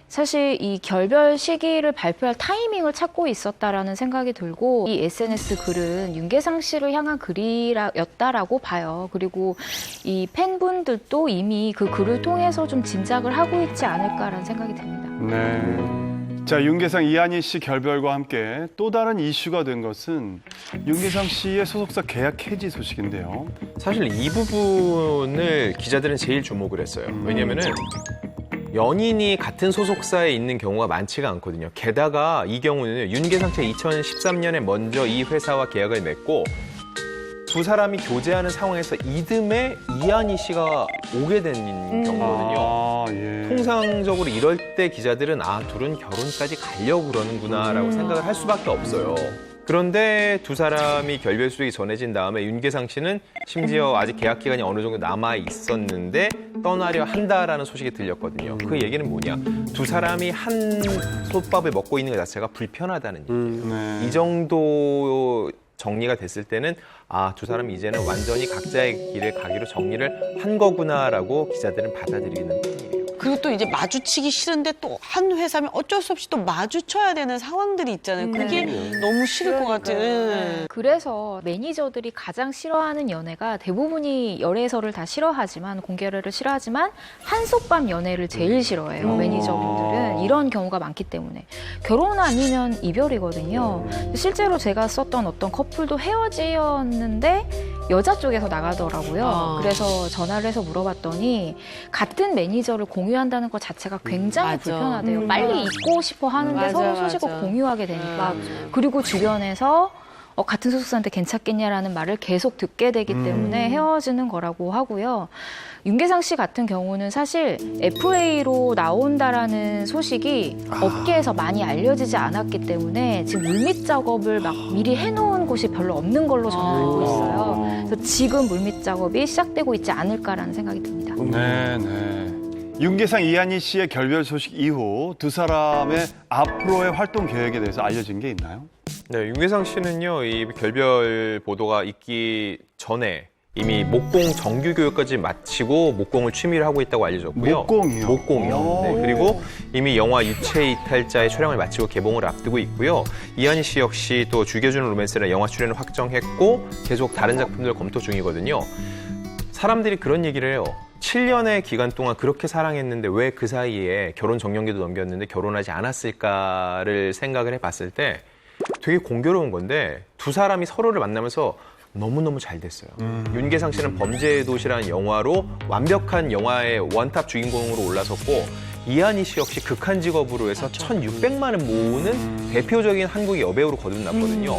사실 이 결별 시기를 발표할 타이밍을 찾고 있었다라는 생각이 들고 이 SNS 글은 윤계상 씨를 향한 글이었다라고 봐요. 그리고 이 팬분들도 이미 그 글을 통해서 좀 짐작을 하고 있지 않을까라는 생각이 듭니다. 네. 자, 윤계상 이한희 씨 결별과 함께 또 다른 이슈가 된 것은 윤계상 씨의 소속사 계약 해지 소식인데요. 사실 이 부분을 기자들은 제일 주목을 했어요. 왜냐면은 연인이 같은 소속사에 있는 경우가 많지가 않거든요. 게다가 이 경우는 윤계상 씨가 2013년에 먼저 이 회사와 계약을 맺고 두 사람이 교제하는 상황에서 이듬해 이한희 씨가 오게 된 경우거든요. 아, 예. 통상적으로 이럴 때 기자들은 둘은 결혼까지 가려고 그러는구나라고 생각을 할 수밖에 없어요. 그런데 두 사람이 결별 소식이 전해진 다음에 윤계상 씨는 심지어 아직 계약 기간이 어느 정도 남아 있었는데 떠나려 한다라는 소식이 들렸거든요. 그 얘기는 뭐냐? 두 사람이 한 솥밥을 먹고 있는 것 자체가 불편하다는 얘기예요. 네. 이 정도 정리가 됐을 때는 두 사람이 이제는 완전히 각자의 길을 가기로 정리를 한 거구나라고 기자들은 받아들이는 편이에요. 그리고 또 이제 마주치기 싫은데 또 한 회사면 어쩔 수 없이 또 마주쳐야 되는 상황들이 있잖아요. 그게 너무 싫을 것 같은. 그래서 매니저들이 가장 싫어하는 연애가 대부분이 열애설을 다 싫어하지만 공개를 싫어하지만 한솥밥 연애를 제일 싫어해요. 매니저분들은 이런 경우가 많기 때문에 결혼 아니면 이별이거든요. 실제로 제가 썼던 어떤 커플도 헤어지었는데 여자 쪽에서 나가더라고요. 그래서 전화를 해서 물어봤더니 같은 매니저를 공유한다는 것 자체가 굉장히 불편하대요. 빨리 잊고 싶어 하는데 맞아, 서로 소식을 맞아. 공유하게 되니까. 그리고 주변에서 같은 소속사인데 괜찮겠냐라는 말을 계속 듣게 되기 때문에 헤어지는 거라고 하고요. 윤계상 씨 같은 경우는 사실 FA로 나온다라는 소식이 업계에서 많이 알려지지 않았기 때문에 지금 물밑 작업을 막 미리 해놓은 곳이 별로 없는 걸로 저는 알고 있어요. 그래서 지금 물밑 작업이 시작되고 있지 않을까라는 생각이 듭니다. 네, 네. 윤계상 이한희 씨의 결별 소식 이후 두 사람의 앞으로의 활동 계획에 대해서 알려진 게 있나요? 네, 윤계상 씨는요, 이 결별 보도가 있기 전에 이미 목공 정규 교육까지 마치고 목공을 취미로 하고 있다고 알려졌고요. 목공이요? 목공이요. 네, 그리고 이미 영화 유체 이탈자의 촬영을 마치고 개봉을 앞두고 있고요. 이한희 씨 역시 또 죽여주는 로맨스라는 영화 출연을 확정했고 계속 다른 작품들 검토 중이거든요. 사람들이 그런 얘기를 해요. 7년의 기간 동안 그렇게 사랑했는데 왜 그 사이에 결혼 정년기도 넘겼는데 결혼하지 않았을까를 생각을 해봤을 때 되게 공교로운 건데 두 사람이 서로를 만나면서 너무너무 잘 됐어요. 윤계상 씨는 범죄의 도시라는 영화로 완벽한 영화의 원탑 주인공으로 올라섰고 이한희 씨 역시 극한 직업으로 해서 1,600만을 모으는 대표적인 한국 여배우로 거듭났거든요.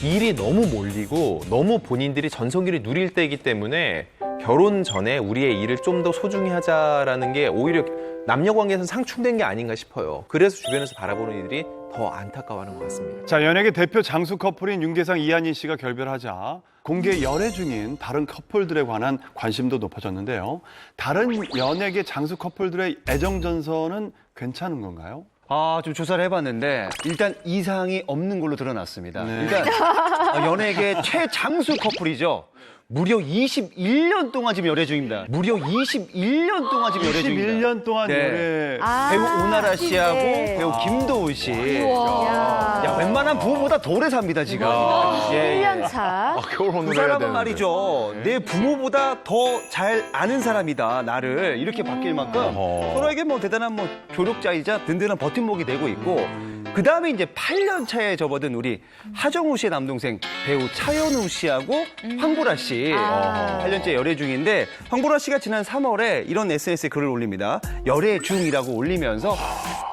일이 너무 몰리고 너무 본인들이 전성기를 누릴 때이기 때문에 결혼 전에 우리의 일을 좀 더 소중히 하자라는 게 오히려 남녀 관계에서는 상충된 게 아닌가 싶어요. 그래서 주변에서 바라보는 이들이 더 안타까워하는 것 같습니다. 자, 연예계 대표 장수 커플인 윤계상 이한희 씨가 결별하자 공개 연애 중인 다른 커플들에 관한 관심도 높아졌는데요. 다른 연예계 장수 커플들의 애정 전선은 괜찮은 건가요? 좀 조사를 해봤는데 일단 이상이 없는 걸로 드러났습니다. 네. 일단 연예계 최장수 커플이죠. 무려 21년 동안 지금 열애 중입니다. 무려 21년 동안 지금 열애 중입니다. 21년 동안 열애. 배우 오나라 씨하고 네. 배우 김도훈 씨. 야. 야, 웬만한 부부보다 더 오래 삽니다, 지금. 예, 예. 1년 차. 그 사람은 말이죠. 내 부모보다 더 잘 아는 사람이다, 나를. 이렇게 바뀔 만큼 서로에게 뭐 대단한 뭐 조력자이자 든든한 버팀목이 되고 있고, 그 다음에 이제 8년 차에 접어든 우리 하정우 씨의 남동생 배우 차현우 씨하고 황보라 씨. 8년째 열애 중인데, 황보라 씨가 지난 3월에 이런 SNS에 글을 올립니다. 열애 중이라고 올리면서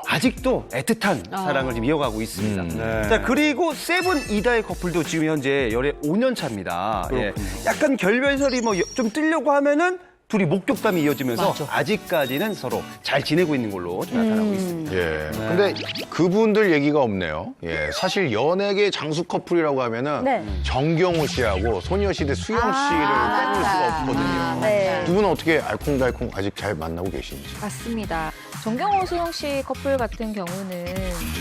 아직도 애틋한 사랑을 지금 이어가고 있습니다. 네. 자, 그리고 세븐 이다의 커플도 지금 현재 열애 5년 차입니다. 예. 약간 결별설이 뭐 좀 뜨려고 하면은 둘이 목격담이 이어지면서 아직까지는 서로 잘 지내고 있는 걸로 좀 나타나고 있습니다. 예. 근데 그분들 얘기가 없네요. 예. 사실 연예계 장수 커플이라고 하면은 네. 정경호 씨하고 소녀시대 수영 씨를 빼놓을 수가 없거든요. 네. 두 분은 어떻게 알콩달콩 아직 잘 만나고 계신지. 맞습니다. 정경호, 수영 씨 커플 같은 경우는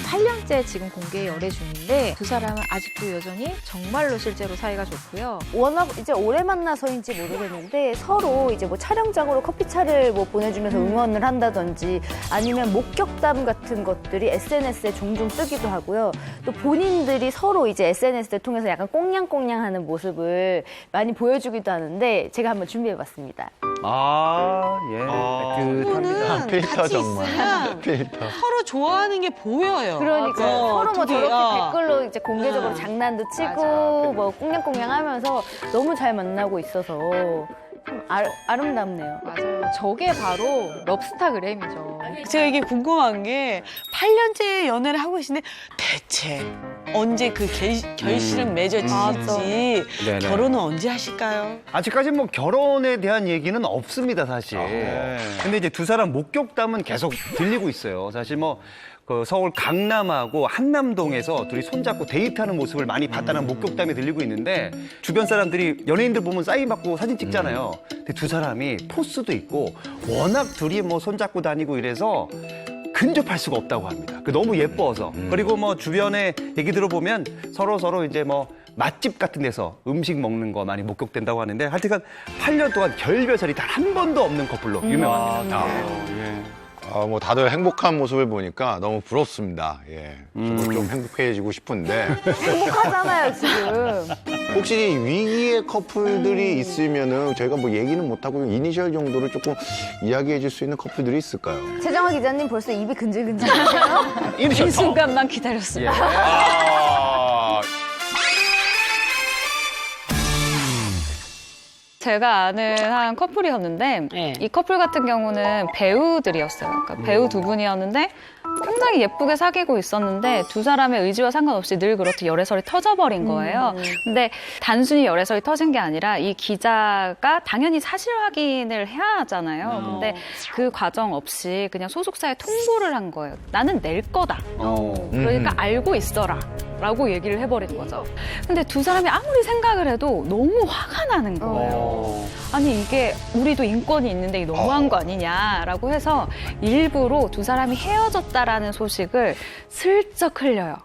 8년째 지금 공개 열애 중인데 두 사람은 아직도 여전히 정말로 실제로 사이가 좋고요. 워낙 이제 오래 만나서인지 모르겠는데 서로 이제 뭐 촬영장으로 커피차를 뭐 보내주면서 응원을 한다든지 아니면 목격담 같은 것들이 SNS에 종종 뜨기도 하고요. 또 본인들이 서로 이제 SNS를 통해서 약간 꽁냥꽁냥하는 모습을 많이 보여주기도 하는데 제가 한번 준비해봤습니다. 예. 부부는 필터 같이 정말. 있으면 필터. 서로 좋아하는 게 보여요. 그러니까 맞아. 서로 뭐 둘이, 저렇게 댓글로 이제 공개적으로 장난도 치고 뭐 꽁냥꽁냥하면서 너무 잘 만나고 있어서 좀 아름답네요. 맞아요. 저게 바로 럽스타그램이죠. 제가 이게 궁금한 게 8년째 연애를 하고 계신데 대체 언제 그 결실은 맺어질지 네네. 결혼은 언제 하실까요? 아직까지 뭐 결혼에 대한 얘기는 없습니다, 사실. 근데 이제 두 사람 목격담은 계속 들리고 있어요. 사실 뭐 그 서울 강남하고 한남동에서 둘이 손잡고 데이트하는 모습을 많이 봤다는 목격담이 들리고 있는데, 주변 사람들이 연예인들 보면 사인 받고 사진 찍잖아요. 근데 두 사람이 포스도 있고 워낙 둘이 뭐 손잡고 다니고 이래서 근접할 수가 없다고 합니다. 그 너무 예뻐서. 그리고 뭐 주변에 얘기 들어보면 서로 이제 뭐 맛집 같은 데서 음식 먹는 거 많이 목격된다고 하는데, 하여튼 8년 동안 결별설이 단 한 번도 없는 커플로 유명합니다. 뭐 다들 행복한 모습을 보니까 너무 부럽습니다. 예. 저도 좀 행복해지고 싶은데. 행복하잖아요, 지금. 혹시 위기의 커플들이 있으면은 저희가 뭐 얘기는 못하고 이니셜 정도로 조금 이야기해 줄 수 있는 커플들이 있을까요? 최정화 기자님 벌써 입이 근질근질하세요? 이 순간만 기다렸습니다. 제가 아는 한 커플이었는데 네. 이 커플 같은 경우는 배우들이었어요. 그러니까 배우 두 분이었는데 굉장히 예쁘게 사귀고 있었는데 두 사람의 의지와 상관없이 늘 그렇듯 열애설이 터져버린 거예요. 근데 단순히 열애설이 터진 게 아니라 이 기자가 당연히 사실 확인을 해야 하잖아요. 근데 그 과정 없이 그냥 소속사에 통보를 한 거예요. 나는 낼 거다. 그러니까 알고 있어라. 라고 얘기를 해버린 거죠. 근데 두 사람이 아무리 생각을 해도 너무 화가 나는 거예요. 아니 이게 우리도 인권이 있는데 이게 너무한 거 아니냐라고 해서 일부러 두 사람이 헤어졌다라는 소식을 슬쩍 흘려요.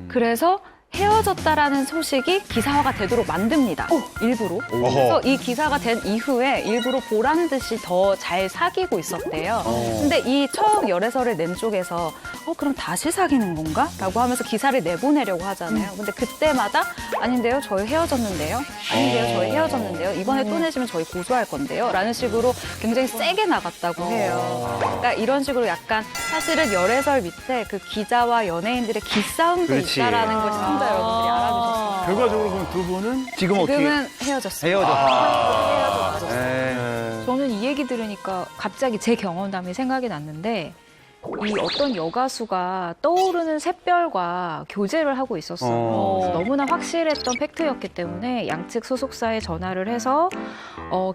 그래서 헤어졌다라는 소식이 기사화가 되도록 만듭니다. 일부러. 그래서 이 기사가 된 이후에 일부러 보란 듯이 더 잘 사귀고 있었대요. 근데 이 처음 열애설을 낸 쪽에서 그럼 다시 사귀는 건가? 라고 하면서 기사를 내보내려고 하잖아요. 근데 그때마다 아닌데요, 저희 헤어졌는데요. 아닌데요, 저희 헤어졌는데요. 이번에 또 내시면 저희 고소할 건데요. 라는 식으로 굉장히 세게 나갔다고 해요. 그러니까 이런 식으로 약간 사실은 열애설 밑에 그 기자와 연예인들의 기싸움도 있다라는 걸 시청자 여러분들이 알아주셨습니다. 결과적으로 그럼 두 분은 지금은 헤어졌어요. 저는 이 얘기 들으니까 갑자기 제 경험담이 생각이 났는데, 이 어떤 여가수가 떠오르는 샛별과 교제를 하고 있었어요. 그래서 너무나 확실했던 팩트였기 때문에 양측 소속사에 전화를 해서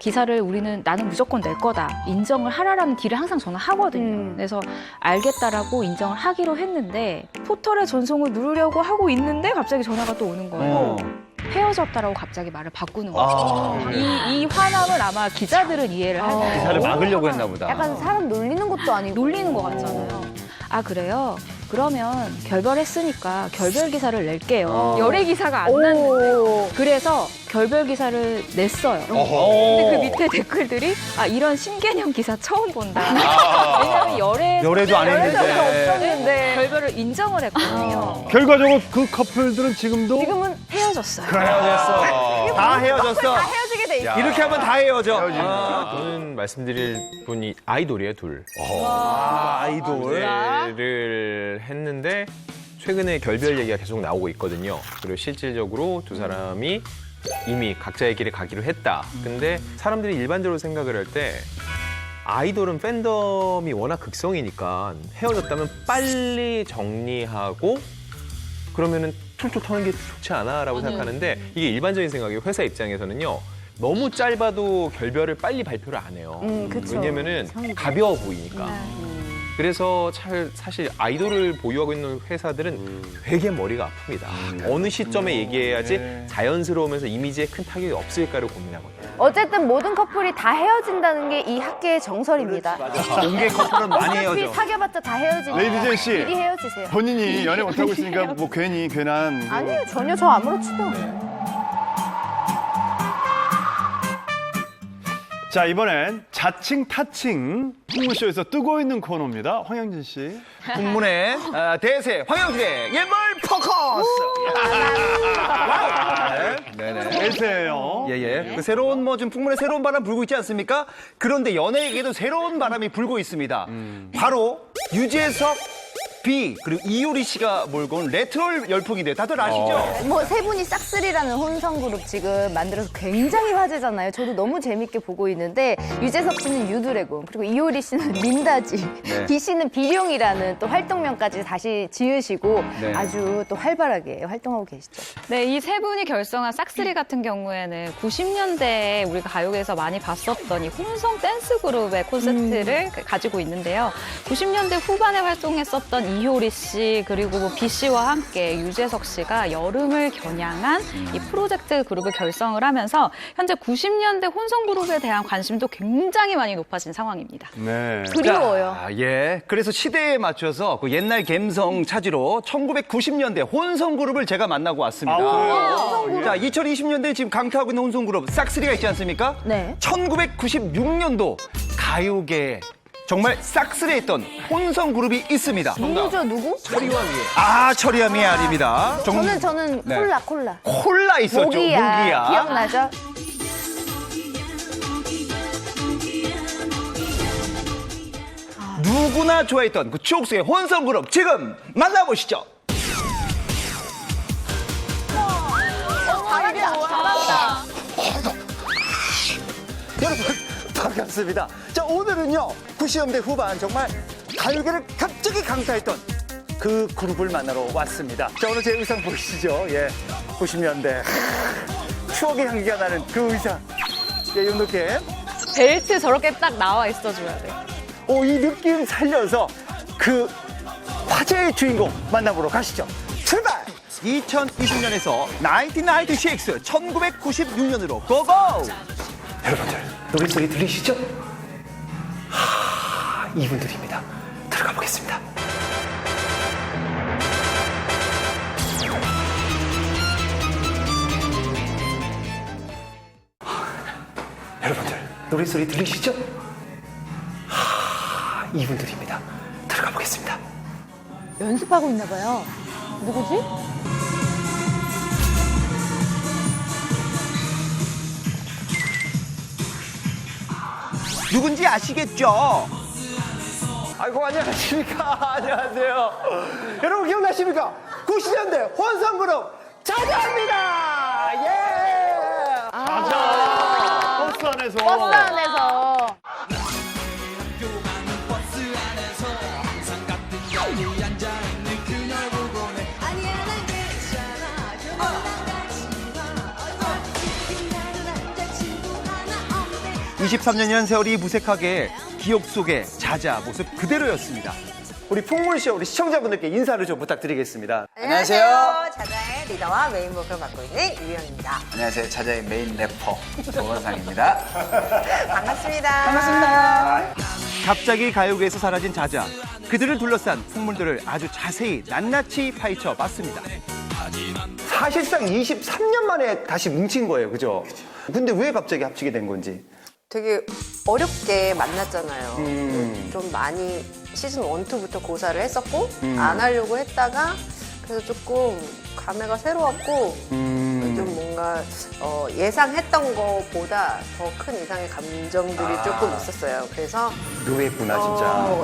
기사를 나는 무조건 낼 거다. 인정을 하라라는 딜을 항상 저는 하거든요. 그래서 알겠다라고 인정을 하기로 했는데 포털의 전송을 누르려고 하고 있는데 갑자기 전화가 또 오는 거예요. 헤어졌다라고 갑자기 말을 바꾸는 거죠. 이 화남을 아마 기자들은 이해를 할 거예요. 기사를 막으려고 했나 보다. 약간 사람 놀리는 것도 아니고. 놀리는 것 같잖아요. 아, 그래요? 그러면 결별했으니까 결별 기사를 낼게요. 열애 기사가 안 났는데. 그래서 결별 기사를 냈어요. 근데 그 밑에 댓글들이 이런 신개념 기사 처음 본다. 왜냐하면 열애도 안 했는데. 결별을 인정을 했거든요. 결과적으로 그 커플들은 지금도 지금은 헤어졌어요. 헤어졌어. 다 헤어졌어. 다 헤어지게 돼 있어. 이렇게 하면 다 헤어져. 저는 말씀드릴 분이 아이돌이에요, 둘. 아이돌. 를 했는데 최근에 결별 얘기가 계속 나오고 있거든요. 그리고 실질적으로 두 사람이 이미 각자의 길을 가기로 했다. 근데 사람들이 일반적으로 생각을 할 때 아이돌은 팬덤이 워낙 극성이니까 헤어졌다면 빨리 정리하고 그러면은 툴툴 터는 게 좋지 않아라고 생각하는데 이게 일반적인 생각이에요. 회사 입장에서는요. 너무 짧아도 결별을 빨리 발표를 안 해요. 왜냐면은 가벼워 보이니까. 그래서 사실 아이돌을 보유하고 있는 회사들은 되게 머리가 아픕니다. 어느 시점에 얘기해야지 자연스러우면서 이미지에 큰 타격이 없을까를 고민하거든요. 어쨌든 모든 커플이 다 헤어진다는 게 이 학계의 정설입니다. 공개 커플은 많이 어차피 헤어져. 사귀어봤자 다 헤어지니까. 레이디 제이 씨. 미리 헤어지세요. 본인이 연애 못하고 있으니까 뭐 괜히 괜한. 아니요, 전혀 저 아무렇지도. 자, 이번엔 자칭 타칭 풍문쇼에서 뜨고 있는 코너입니다. 황영진 씨. 풍문의 대세 황영진의 예물 포커스. 네네. 대세예요. 예예. 그 새로운 좀 풍문의 새로운 바람 불고 있지 않습니까? 그런데 연예계에도 새로운 바람이 불고 있습니다. 바로 유재석 B 그리고 이효리 씨가 몰고 온 레트로 열풍인데 다들 아시죠? 뭐 세 분이 싹쓸이라는 혼성 그룹 지금 만들어서 굉장히 화제잖아요. 저도 너무 재밌게 보고 있는데 유재석 씨는 유드래곤 그리고 이효리 씨는 민다지, B 씨는 비룡이라는 또 활동명까지 다시 지으시고 아주 또 활발하게 활동하고 계시죠. 네, 이 세 분이 결성한 싹쓸이 같은 경우에는 90년대에 우리가 가요계에서 많이 봤었던 이 혼성 댄스 그룹의 콘셉트를 가지고 있는데요. 90년대 후반에 활동했었던 이효리 씨 그리고 뭐 B 씨와 함께 유재석 씨가 여름을 겨냥한 이 프로젝트 그룹을 결성을 하면서 현재 90년대 혼성 그룹에 대한 관심도 굉장히 많이 높아진 상황입니다. 네. 그리워요. 예. 그래서 시대에 맞춰서 그 옛날 감성 찾으러 1990년대 혼성 그룹을 제가 만나고 왔습니다. 자, 2020년대에 지금 강타하고 있는 혼성 그룹 싹쓸이가 있지 않습니까? 네. 1996년도 가요계에 정말 싹쓸이했던 혼성 그룹이 있습니다. 누구죠, 누구? 철이와 미애. 철이와 미애 아닙니다. 저는 네. 콜라. 콜라 있었죠. 모기야. 기억나죠? 누구나 좋아했던 그 추억 속의 혼성 그룹 지금 만나보시죠. 잘한다. 여러분 반갑습니다. 자, 오늘은요 90년대 후반 정말 가요계를 갑자기 강타했던 그 그룹을 만나러 왔습니다. 자, 오늘 제 의상 보이시죠? 예, 90년대 추억의 향기가 나는 그 의상. 예, 이 느낌. 벨트 저렇게 딱 나와 있어줘야 돼. 이 느낌 살려서 그 화제의 주인공 만나보러 가시죠. 출발! 2020년에서 1996, 1996년으로 고고! 여러분들, 노랫소리 들리시죠? 이분들입니다. 들어가 보겠습니다. 여러분들, 노랫소리 들리시죠? 이분들입니다. 들어가 보겠습니다. 연습하고 있나 봐요. 누구지? 누군지 아시겠죠? 아이고, 안녕하십니까. 안녕하세요. 여러분 기억나십니까? 90년대 혼성그룹 자자입니다. 예! 버스 안에서. 버스 안에서. 23년이라는 세월이 무색하게 기억 속의 자자 모습 그대로였습니다. 우리 풍물쇼 우리 시청자분들께 인사를 좀 부탁드리겠습니다. 안녕하세요. 자자의 리더와 메인 보컬을 맡고 있는 유연입니다. 안녕하세요. 자자의 메인 래퍼 조원상입니다. 반갑습니다. 반갑습니다. 갑자기 가요계에서 사라진 자자. 그들을 둘러싼 풍물들을 아주 자세히 낱낱이 파헤쳐 봤습니다. 사실상 23년 만에 다시 뭉친 거예요. 그죠? 근데 왜 갑자기 합치게 된 건지. 되게 어렵게 만났잖아요. 좀 많이 시즌 1, 2부터 고사를 했었고 안 하려고 했다가 그래서 조금 감회가 새로웠고 좀 뭔가 예상했던 것보다 더 큰 이상의 감정들이 조금 있었어요. 그래서 의외구나 진짜.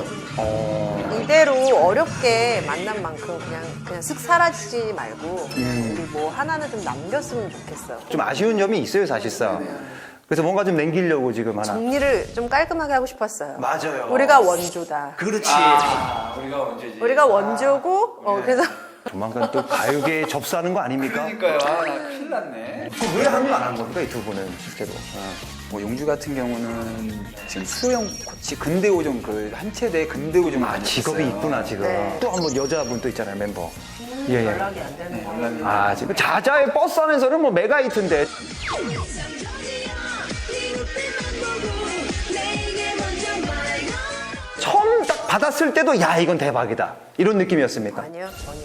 이대로 어렵게 만난 만큼 그냥 슥 사라지지 말고 우리 뭐 하나는 좀 남겼으면 좋겠어요. 좀 아쉬운 점이 있어요 사실상. 그래서 뭔가 좀 남기려고 지금 하나. 정리를 좀 깔끔하게 하고 싶었어요. 맞아요. 우리가 원조다. 그렇지. 우리가 원조지. 우리가 원조고 그래서 조만간 또 가요계에 접수하는 거 아닙니까? 그러니까요. 나 큰일 났네. 왜 합류 안 한 겁니까 이 두 분은 실제로? 뭐 용주 같은 경우는 지금 수영 코치 근대오종 그 한 체대 근대오종 직업이 있구나 지금. 네. 또 한 번 여자분 또 있잖아요 멤버. 예. 연락이 안 되는 거. 지금 자자의 버스 안에서는 뭐 메가 히트인데. 처음 딱 받았을 때도 야 이건 대박이다 이런 느낌이었습니까? 아니요, 전혀.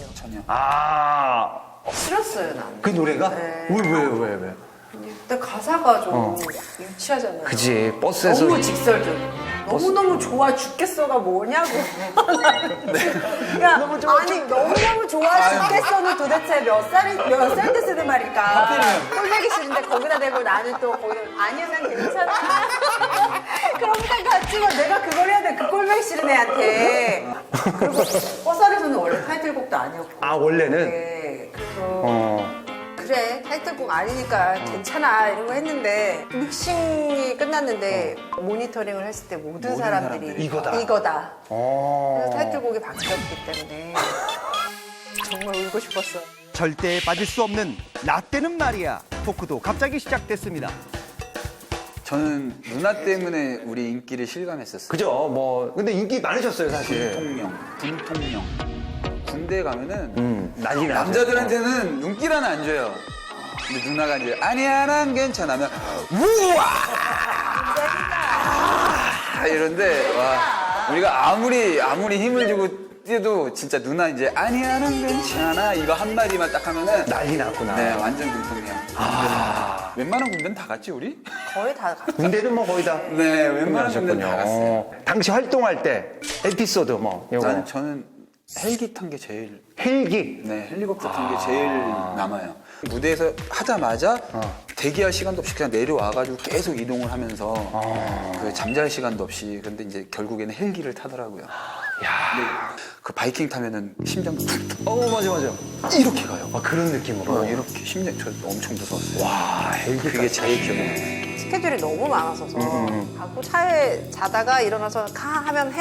싫었어요, 나는. 그 노래가? 네. 왜? 근데 가사가 좀 유치하잖아요. 그지 버스에서 너무 직설적. 너무너무 좋아 죽겠어가 뭐냐고. 야, 아니 너무너무 좋아 죽겠어는 도대체 몇 살 때 쓰는 말일까? 꼴보기 싫은데 거기다 대고 나는 또 거기다 아니야 난 괜찮아. 그런 생각하지만 내가 그걸 해야 돼. 그 꼴보기 싫은 애한테. 그리고 버스 안에서는 원래 타이틀곡도 아니었고. 원래는? 네. 그래서 그래 타이틀곡 아니니까 괜찮아 이러고 했는데 믹싱이 끝났는데 모니터링을 했을 때 모든 사람들이 이거다. 그래서 타이틀곡이 바뀌었기 때문에 정말 울고 싶었어. 절대 빠질 수 없는 라떼는 말이야 토크도 갑자기 시작됐습니다. 저는 누나 때문에 우리 인기를 실감했었어요. 그죠? 뭐 근데 인기 많으셨어요 사실. 군통령. 군대 가면은 난리 나죠. 남자들한테는 눈길 하나 안 줘요. 근데 누나가 이제 아니야 난 괜찮아면 우와 이런데 와 우리가 아무리 힘을 주고 뛰어도 진짜 누나 이제 아니야 난 괜찮아 이거 한 마디만 딱 하면은 난리 났구나. 네 완전 군통령. 웬만한 군대는 다 갔지 우리? 거의 다 갔죠. 군대는 뭐 거의 다. 네 웬만한 군대는 다 갔어요. 당시 활동할 때 에피소드 뭐 이거. 저는 헬기 탄 게 제일 헬기? 네 헬리콥터 탄 게 제일 남아요. 무대에서 하자마자 대기할 시간도 없이 그냥 내려와가지고 계속 이동을 하면서 그 잠잘 시간도 없이 근데 이제 결국에는 헬기를 타더라고요. 그 바이킹 타면은 심장도 툭툭 맞아. 이렇게 가요. 그런 느낌으로. 이렇게 심장 저 엄청 무서웠어요. 와 헬기. 그게 제일 기억에 남아요. 스케줄이 너무 많았어서 가고 차에 자다가 일어나서 하면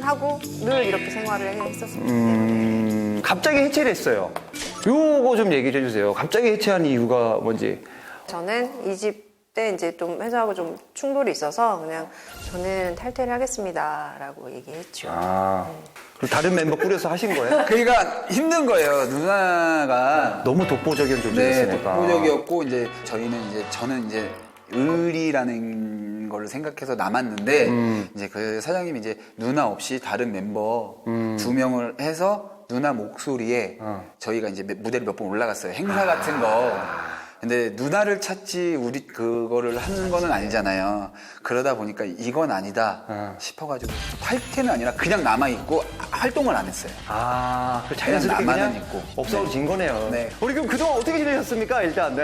하고 늘 이렇게 생활을 했었어요. 갑자기 해체를 했어요. 요거 좀 얘기 좀 해주세요. 갑자기 해체한 이유가 뭔지. 저는 이 집 때 이제 좀 회사하고 좀 충돌이 있어서 그냥 저는 탈퇴를 하겠습니다라고 얘기했죠. 그리고 다른 멤버 꾸려서 하신 거예요? 그러니까 힘든 거예요. 누나가 너무 독보적인 존재였으니까. 독보적이었고 이제 저는 이제 의리라는 걸 생각해서 남았는데 이제 그 사장님이 이제 누나 없이 다른 멤버 2명을 해서 누나 목소리에 저희가 이제 무대를 몇 번 올라갔어요. 행사 같은 거. 근데 누나를 찾지 우리 그거를 하는 거는 아니잖아요. 그러다 보니까 이건 아니다 싶어가지고 탈퇴는 아니라 그냥 남아있고 활동을 안 했어요. 그 자연스럽게 그냥 있고 없어진 거네요. 네. 우리 그럼 그동안 어떻게 지내셨습니까? 일단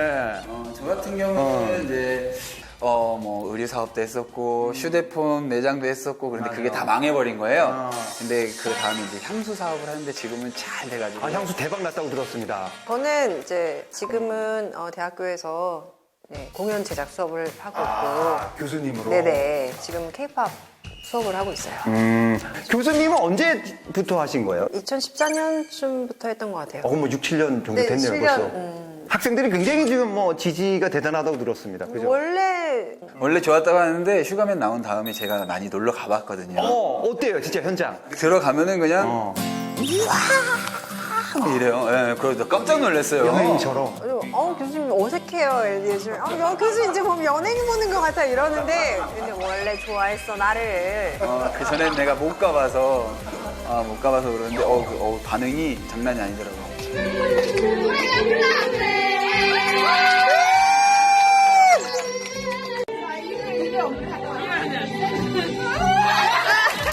저 같은 경우는 이제 뭐 의류 사업도 했었고 휴대폰 매장도 했었고 그런데 그게 다 망해버린 거예요. 근데 그 다음에 이제 향수 사업을 하는데 지금은 잘 돼가지고 향수 대박 났다고 들었습니다. 저는 이제 지금은 대학교에서 공연 제작 수업을 하고 있고 교수님으로. 네네 지금 K-팝 수업을 하고 있어요. 교수님은 언제부터 하신 거예요? 2014년쯤부터 했던 것 같아요. 뭐 6, 7년 정도 네, 됐네요 7년, 벌써. 학생들이 굉장히 지금 뭐 지지가 대단하다고 들었습니다. 그죠? 원래 좋았다고 하는데 슈가맨 나온 다음에 제가 많이 놀러 가봤거든요. 어때요, 진짜 현장? 들어가면은 그냥 우와 이래요. 예, 그래서 깜짝 놀랐어요. 연예인처럼. 교수님 어색해요. 요즘 교수님 이제 보면 연예인 보는 것 같아 이러는데 근데 원래 좋아했어 나를. 그 전에 내가 못 가봐서 그러는데 반응이 장난이 아니더라고요.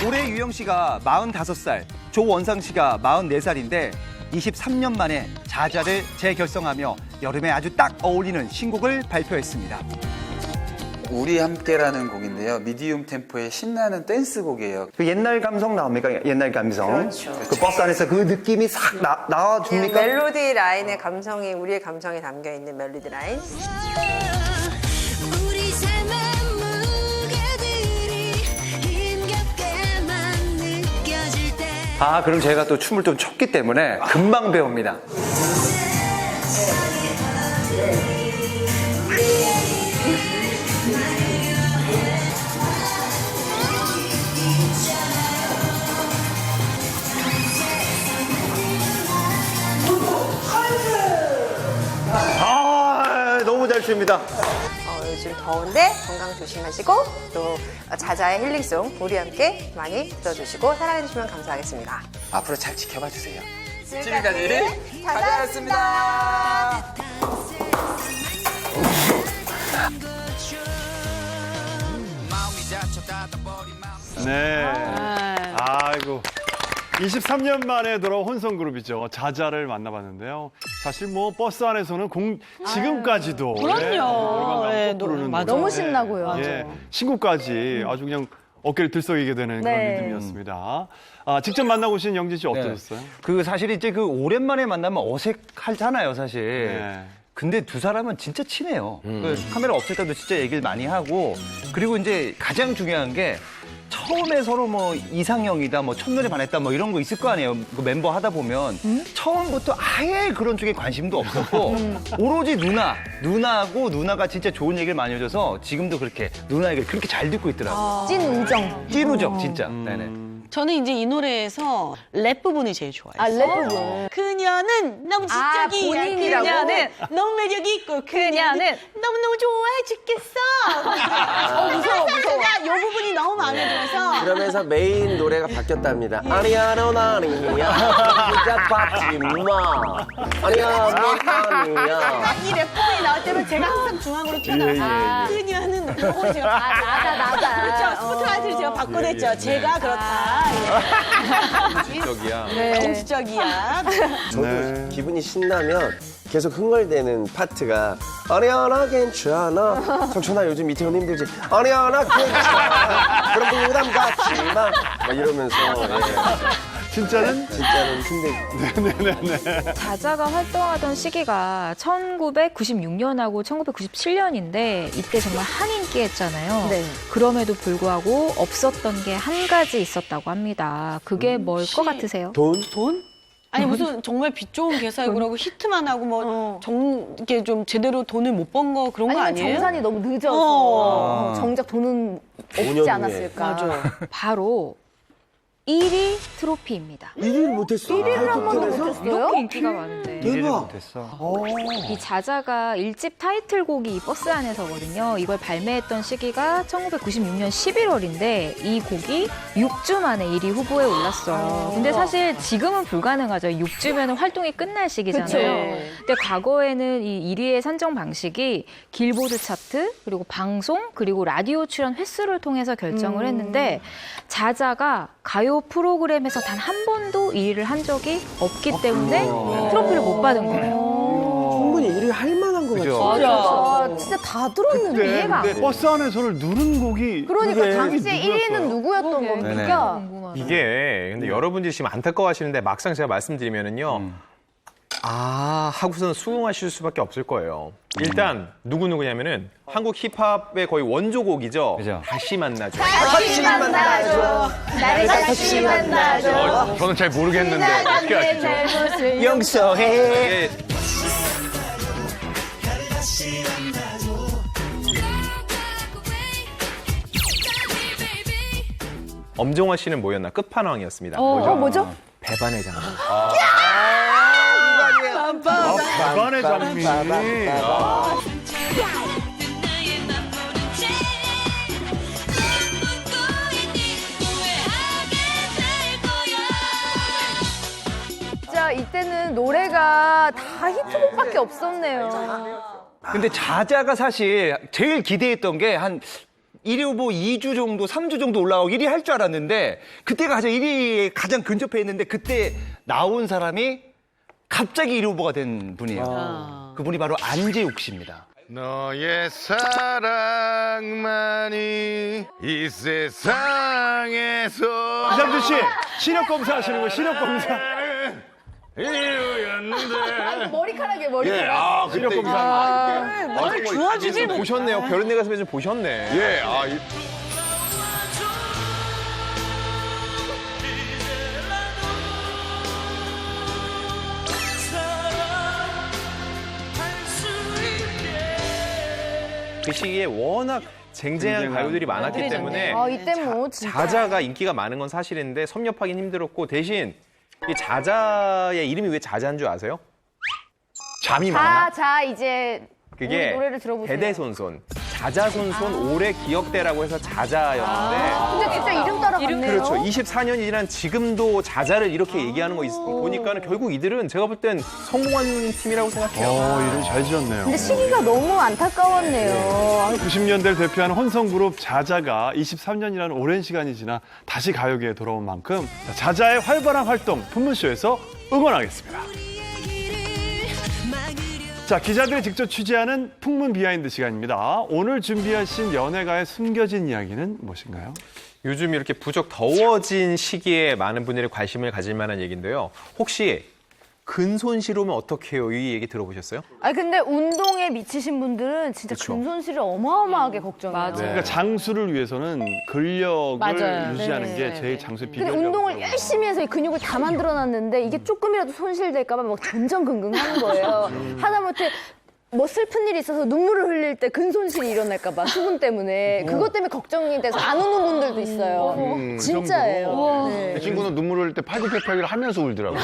올해 유영 씨가 45살, 조원상 씨가 44살인데 23년 만에 자자를 재결성하며 여름에 아주 딱 어울리는 신곡을 발표했습니다. 우리 함께라는 곡인데요. 미디움 템포의 신나는 댄스곡이에요. 그 옛날 감성 나옵니까? 옛날 감성. 그렇죠. 그 버스 안에서 그 느낌이 싹 나와줍니까? 멜로디 라인의 감성이 우리의 감성이 담겨 있는 멜로디 라인. 우리 삶의 무게들이 힘겹게만 느껴질 때 그럼 제가 또 춤을 좀 췄기 때문에 금방 배웁니다. 너무 잘 춥니다. 요즘 더운데 건강 조심하시고 또 자자의 힐링송 우리 함께 많이 들어주시고 사랑해주시면 감사하겠습니다. 앞으로 잘 지켜봐 주세요. 지금까지 자자였습니다. 네. 아이고. 23년 만에 돌아온 혼성그룹이죠. 자자를 만나봤는데요. 사실 뭐 버스 안에서는 지금까지도 그럼요. 너무 신나고요. 신곡까지 아주 그냥 어깨를 들썩이게 되는 그런 리듬이었습니다. 직접 만나보신 영진 씨 어떠셨어요? 그 사실 이제 그 오랜만에 만나면 어색하잖아요, 사실. 네. 근데 두 사람은 진짜 친해요. 그 카메라 없을 때도 진짜 얘기를 많이 하고 그리고 이제 가장 중요한 게 처음에 서로 뭐 이상형이다, 뭐 첫눈에 반했다, 뭐 이런 거 있을 거 아니에요. 그 멤버 하다 보면 처음부터 아예 그런 쪽에 관심도 없었고 오로지 누나하고 누나가 진짜 좋은 얘기를 많이 해줘서 지금도 그렇게 누나 얘기를 그렇게 잘 듣고 있더라고요. 찐 우정. 찐 우정, 진짜. 네네. 저는 이제 이 노래에서 랩 부분이 제일 좋아요. 랩 부분. 그녀는 너무 지적이야. 본인이라고? 그녀는 너무 매력이 있고 그녀는 너무너무 좋아해 죽겠어. 무서워. 이 부분이 너무 마음에 들어서 그러면서 메인 노래가 바뀌었답니다. 아니야, 넌 아니야. 진짜 빠지 마. 아니야, 넌 아니야. 이 랩 부분이 나올 때는 제가 항상 중앙으로 튀어나와서 그녀는 요거 제가 나다. 그렇죠. 스포트라이트를 제가 바꿔냈죠. 제가 그렇다. 공식적이야. 공식적이야. 저도 기분이 신나면 계속 흥얼대는 파트가 아니야 나 괜찮아 성춘아 요즘 이태원 힘들지 아니야 나 괜찮아 그런 부담 갖지 마 막 이러면서 진짜는 힘들지. 자자가 활동하던 시기가 1996년하고 1997년인데 이때 정말 한인기했잖아요. 네. 그럼에도 불구하고 없었던 게 한 가지 있었다고 합니다. 그게 뭘 것 같으세요? 돈? 아니 무슨 정말 빛 좋은 개사이고라고 히트만 하고 뭐 이렇게 좀 제대로 돈을 못 번 거 그런 거 아니면 아니에요? 정산이 너무 늦어서 정작 돈은 5년 없지 후에. 않았을까. 맞아. 바로 1위 트로피입니다. 1위를 못했어. 1위를 한 번도 못했어요? 이렇게 인기가 많은데. 대박. 이 자자가 1집 타이틀곡이 이 버스 안에서거든요. 이걸 발매했던 시기가 1996년 11월인데 이 곡이 6주 만에 1위 후보에 올랐어요. 근데 사실 지금은 불가능하죠. 6주면 활동이 끝날 시기잖아요. 그쵸. 근데 과거에는 이 1위의 산정 방식이 길보드 차트, 그리고 방송, 그리고 라디오 출연 횟수를 통해서 결정을 했는데 자자가 가요 프로그램에서 단 한 번도 1위를 한 적이 없기 때문에 트로피를 못 받은 거예요. 충분히 1위 할 만한 거 같아요. 맞아. 진짜 다 들었는데 이해가 안 근데 돼. 버스 안에서를 누른 곡이 그러니까 이게 당시에 누구였어요? 1위는 누구였던 네네. 겁니까? 궁금하다. 이게 근데 여러분들이 지금 안타까워하시는데 막상 제가 말씀드리면은요. 하고서는 수긍하실 수밖에 없을 거예요. 일단 누구냐면은 한국 힙합의 거의 원조곡이죠. 그죠. 다시 만나죠. 다시 만나줘. 나를 다시 만나줘. 저는 잘 모르겠는데 어떻게 아시죠? 용서해. 이게 엄정화 씨는 뭐였나? 끝판왕이었습니다. 뭐죠? 배반의 장미. 배반의 장미. 진짜 이때는 노래가 다 히트곡밖에 없었네요. 근데 자자가 사실 제일 기대했던 게 한 1위 후보 2주 정도, 3주 정도 올라가고 1위 할 줄 알았는데 그때가 가장 1위에 가장 근접해 있는데 그때 나온 사람이 갑자기 1위 후보가 된 분이에요. 그분이 바로 안재욱 씨입니다. 너의 사랑만이 이 세상에서 이상준 씨, 시력 검사 하시는 거, 시력 검사. 이유였는데. 머리카락에 예, 아, 시력 그때 검사. 뭘 좋아지지 뭐. 보셨네요. 별내 가슴에 좀 보셨네. 예, 그 시기에 워낙 쟁쟁한 가요들이 많았기 때문에 이때 뭐 진짜. 자자가 인기가 많은 건 사실인데 섭렵하긴 힘들었고 대신 이 자자의 이름이 왜 자자인 줄 아세요? 잠이 많아. 자 이제 우리 그게 노래를 들어보세요. 대대손손, 자자손손 오래 기억대라고 해서 자자였는데 근데 진짜 이름 따라갔네요. 그렇죠. 24년이 지난 지금도 자자를 이렇게 얘기하는 거 보니까는 결국 이들은 제가 볼 땐 성공한 팀이라고 생각해요. 이름 잘 지었네요. 근데 시기가 너무 안타까웠네요. 90년대를 대표하는 혼성그룹 자자가 23년이라는 오랜 시간이 지나 다시 가요계에 돌아온 만큼 자자의 활발한 활동 풍문쇼에서 응원하겠습니다. 자, 기자들이 직접 취재하는 풍문 비하인드 시간입니다. 오늘 준비하신 연예가의 숨겨진 이야기는 무엇인가요? 요즘 이렇게 부쩍 더워진 시기에 많은 분들이 관심을 가질 만한 얘기인데요. 혹시 근손실 오면 어떻게 해요? 이 얘기 들어보셨어요? 근데 운동에 미치신 분들은 진짜 그쵸. 근손실을 어마어마하게 걱정해요. 그러니까 장수를 위해서는 근력을 맞아요. 유지하는 게 네. 제일 장수의 근데 비결이라고 운동을 하더라고요. 열심히 해서 이 근육을 다 만들어놨는데 이게 조금이라도 손실될까 봐 막 전전긍긍하는 거예요. 하다못해 뭐 슬픈 일이 있어서 눈물을 흘릴 때 근손실이 일어날까 봐 수분 때문에 그것 때문에 걱정이 돼서 안 우는 분들도 있어요. 진짜예요. 네. 그 친구는 눈물 흘릴 때 팔굽혀펴기를 하면서 울더라고요.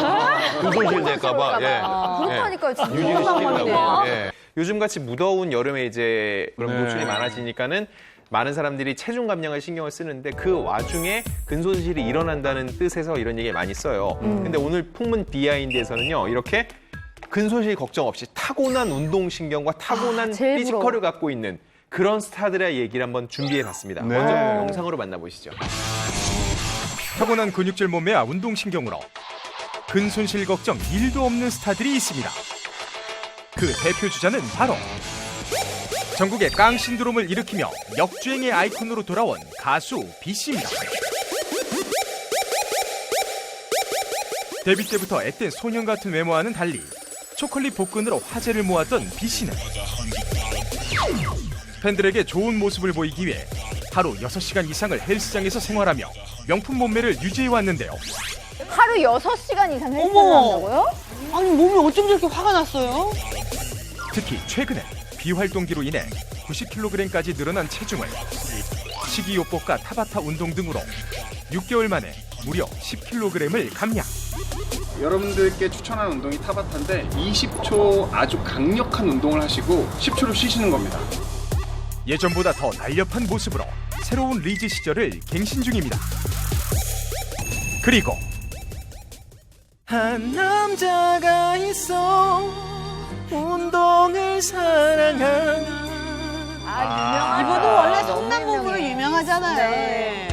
근손실 될까봐. 그렇다니까요. 진짜 유지를 시키려고. 예. 요즘같이 무더운 여름에 이제 그런 네. 노출이 많아지니까는 많은 사람들이 체중 감량을 신경을 쓰는데 그 와중에 근손실이 일어난다는 뜻에서 이런 얘기 많이 써요. 근데 오늘 풍문 비하인드에서는요. 이렇게 근손실 걱정 없이 타고난 운동신경과 타고난 제일 피지컬을 갖고 있는 그런 스타들의 얘기를 한번 준비해봤습니다. 네. 먼저 영상으로 만나보시죠. 타고난 근육질 몸매와 운동신경으로 근손실 걱정 1도 없는 스타들이 있습니다. 그 대표 주자는 바로 전국의 깡 신드롬을 일으키며 역주행의 아이콘으로 돌아온 가수 B씨입니다. 데뷔 때부터 앳된 소년 같은 외모와는 달리 초콜릿 복근으로 화제를 모았던 B씨는 팬들에게 좋은 모습을 보이기 위해 하루 6시간 이상을 헬스장에서 생활하며 명품 몸매를 유지해왔는데요. 하루 6시간 이상 헬스를 어머. 한다고요? 아니 몸이 어쩜 저렇게 화가 났어요? 특히 최근에 비활동기로 인해 90kg까지 늘어난 체중을 식이요법과 타바타 운동 등으로 6개월 만에 무려 10kg을 감량. 여러분들께 추천하는 운동이 타바타인데 20초 아주 강력한 운동을 하시고 10초를 쉬시는 겁니다. 예전보다 더 날렵한 모습으로 새로운 리즈 시절을 갱신 중입니다. 그리고 한 남자가 있어 운동을 사랑하는 이분은 원래 성남몸으로 유명하잖아요. 네.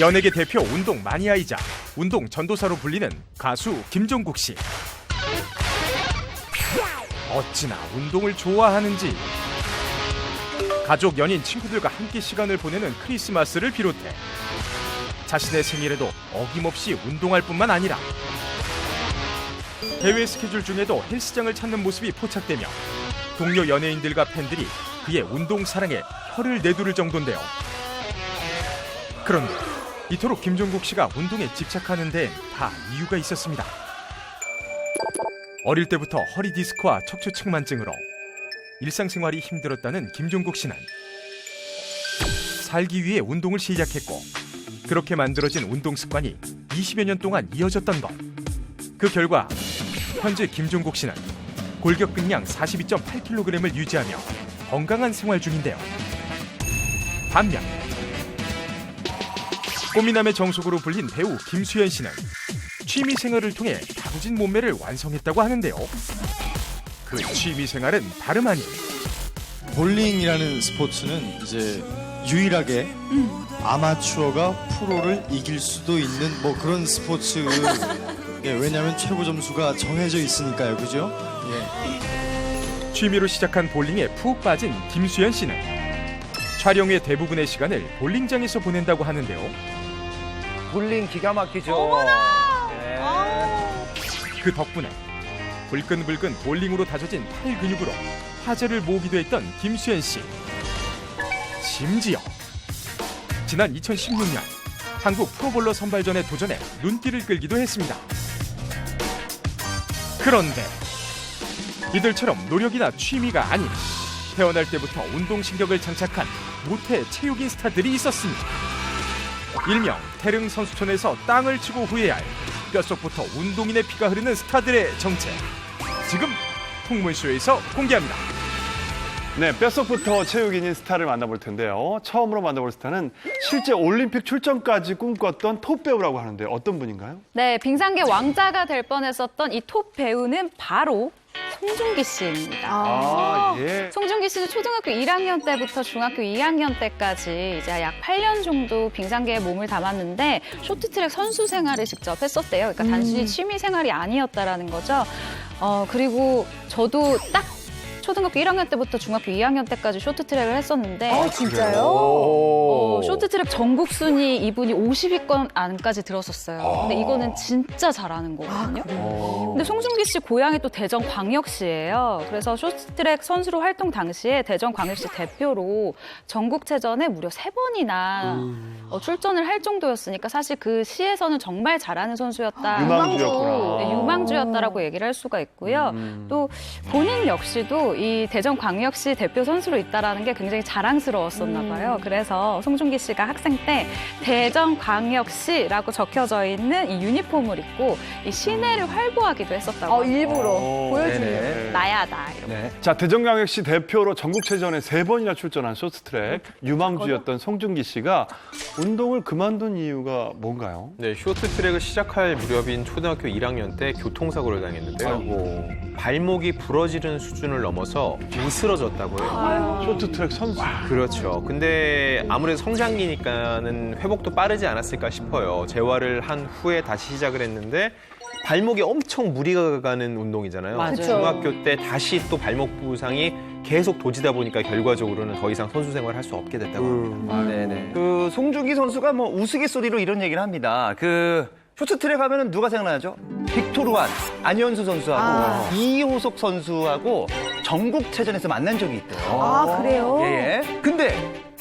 연예계 대표 운동 마니아이자 운동 전도사로 불리는 가수 김종국 씨. 어찌나 운동을 좋아하는지 가족, 연인, 친구들과 함께 시간을 보내는 크리스마스를 비롯해 자신의 생일에도 어김없이 운동할 뿐만 아니라 해외 스케줄 중에도 헬스장을 찾는 모습이 포착되며 동료 연예인들과 팬들이 그의 운동 사랑에 혀를 내두를 정도인데요. 그런데 이토록 김종국 씨가 운동에 집착하는 데엔 다 이유가 있었습니다. 어릴 때부터 허리 디스크와 척추 측만증으로 일상생활이 힘들었다는 김종국 씨는 살기 위해 운동을 시작했고 그렇게 만들어진 운동 습관이 20여 년 동안 이어졌던 것. 그 결과 현재 김종국 씨는 골격근량 42.8kg을 유지하며 건강한 생활 중인데요. 반면 꽃미남의 정석으로 불린 배우 김수현 씨는 취미 생활을 통해 다부진 몸매를 완성했다고 하는데요. 그 취미 생활은 다름 아닌 볼링이라는 스포츠는 이제 유일하게 아마추어가 프로를 이길 수도 있는 뭐 그런 스포츠. 예, 왜냐하면 최고 점수가 정해져 있으니까요, 그죠? 예. 취미로 시작한 볼링에 푹 빠진 김수현 씨는 촬영의 대부분의 시간을 볼링장에서 보낸다고 하는데요. 볼링 기가 막히죠. 그 덕분에 불끈불끈 볼링으로 다져진 팔 근육으로 화제를 모으기도 했던 김수현 씨. 심지어 지난 2016년 한국 프로볼러 선발전에 도전해 눈길을 끌기도 했습니다. 그런데 이들처럼 노력이나 취미가 아닌 태어날 때부터 운동신경을 장착한 모태 체육인 스타들이 있었습니다. 일명 태릉 선수촌에서 땅을 치고 후회할 뼛속부터 운동인의 피가 흐르는 스타들의 정체. 지금 풍문쇼에서 공개합니다. 네, 뼛속부터 체육인인 스타를 만나볼 텐데요. 처음으로 만나볼 스타는 실제 올림픽 출전까지 꿈꿨던 톱 배우라고 하는데 어떤 분인가요? 네, 빙상계 왕자가 될 뻔했었던 이 톱 배우는 바로 송중기 씨입니다. 예. 송중기 씨는 초등학교 1학년 때부터 중학교 2학년 때까지 이제 약 8년 정도 빙상계에 몸을 담았는데 쇼트트랙 선수 생활을 직접 했었대요. 그러니까 단순히 취미 생활이 아니었다라는 거죠. 그리고 저도 딱 초등학교 1학년 때부터 중학교 2학년 때까지 쇼트트랙을 했었는데 진짜요? 쇼트트랙 전국 순위 이분이 50위권 안까지 들었었어요. 근데 이거는 진짜 잘하는 거거든요. 근데 송중기 씨 고향이 또 대전광역시예요. 그래서 쇼트트랙 선수로 활동 당시에 대전광역시 대표로 전국체전에 무려 3번이나 출전을 할 정도였으니까 사실 그 시에서는 정말 잘하는 선수였다. 유망주였구나. 네, 유망주였다라고 얘기를 할 수가 있고요. 또 본인 역시도 이 대전광역시 대표 선수로 있다라는 게 굉장히 자랑스러웠었나 봐요. 그래서 송중기 씨가 학생 때 대전광역시라고 적혀져 있는 이 유니폼을 입고 이 시내를 활보하기도 했었다고 합니다. 일부러 보여주는. 네. 나야다 이렇게. 자, 대전광역시 대표로 전국체전에 3번이나 출전한 쇼트트랙 유망주였던 송중기 씨가 운동을 그만둔 이유가 뭔가요? 네, 쇼트트랙을 시작할 무렵인 초등학교 1학년 때 교통사고를 당했는데요. 발목이 부러지는 수준을 넘어서 으스러졌다고 해요. 쇼트트랙 선수. 그렇죠. 근데 아무래도 성장기니까는 회복도 빠르지 않았을까 싶어요. 재활을 한 후에 다시 시작을 했는데 발목에 엄청 무리가 가는 운동이잖아요. 맞아요. 중학교 때 다시 또 발목 부상이 계속 도지다 보니까 결과적으로는 더 이상 선수 생활을 할 수 없게 됐다고 합니다. 네네. 그 송중기 선수가 뭐 우스갯소리로 이런 얘기를 합니다. 그 쇼트트랙 하면은 누가 생각나죠? 빅토르완, 안현수 선수하고 이호석 선수하고 전국체전에서 만난 적이 있대요. 그래요? 예. 근데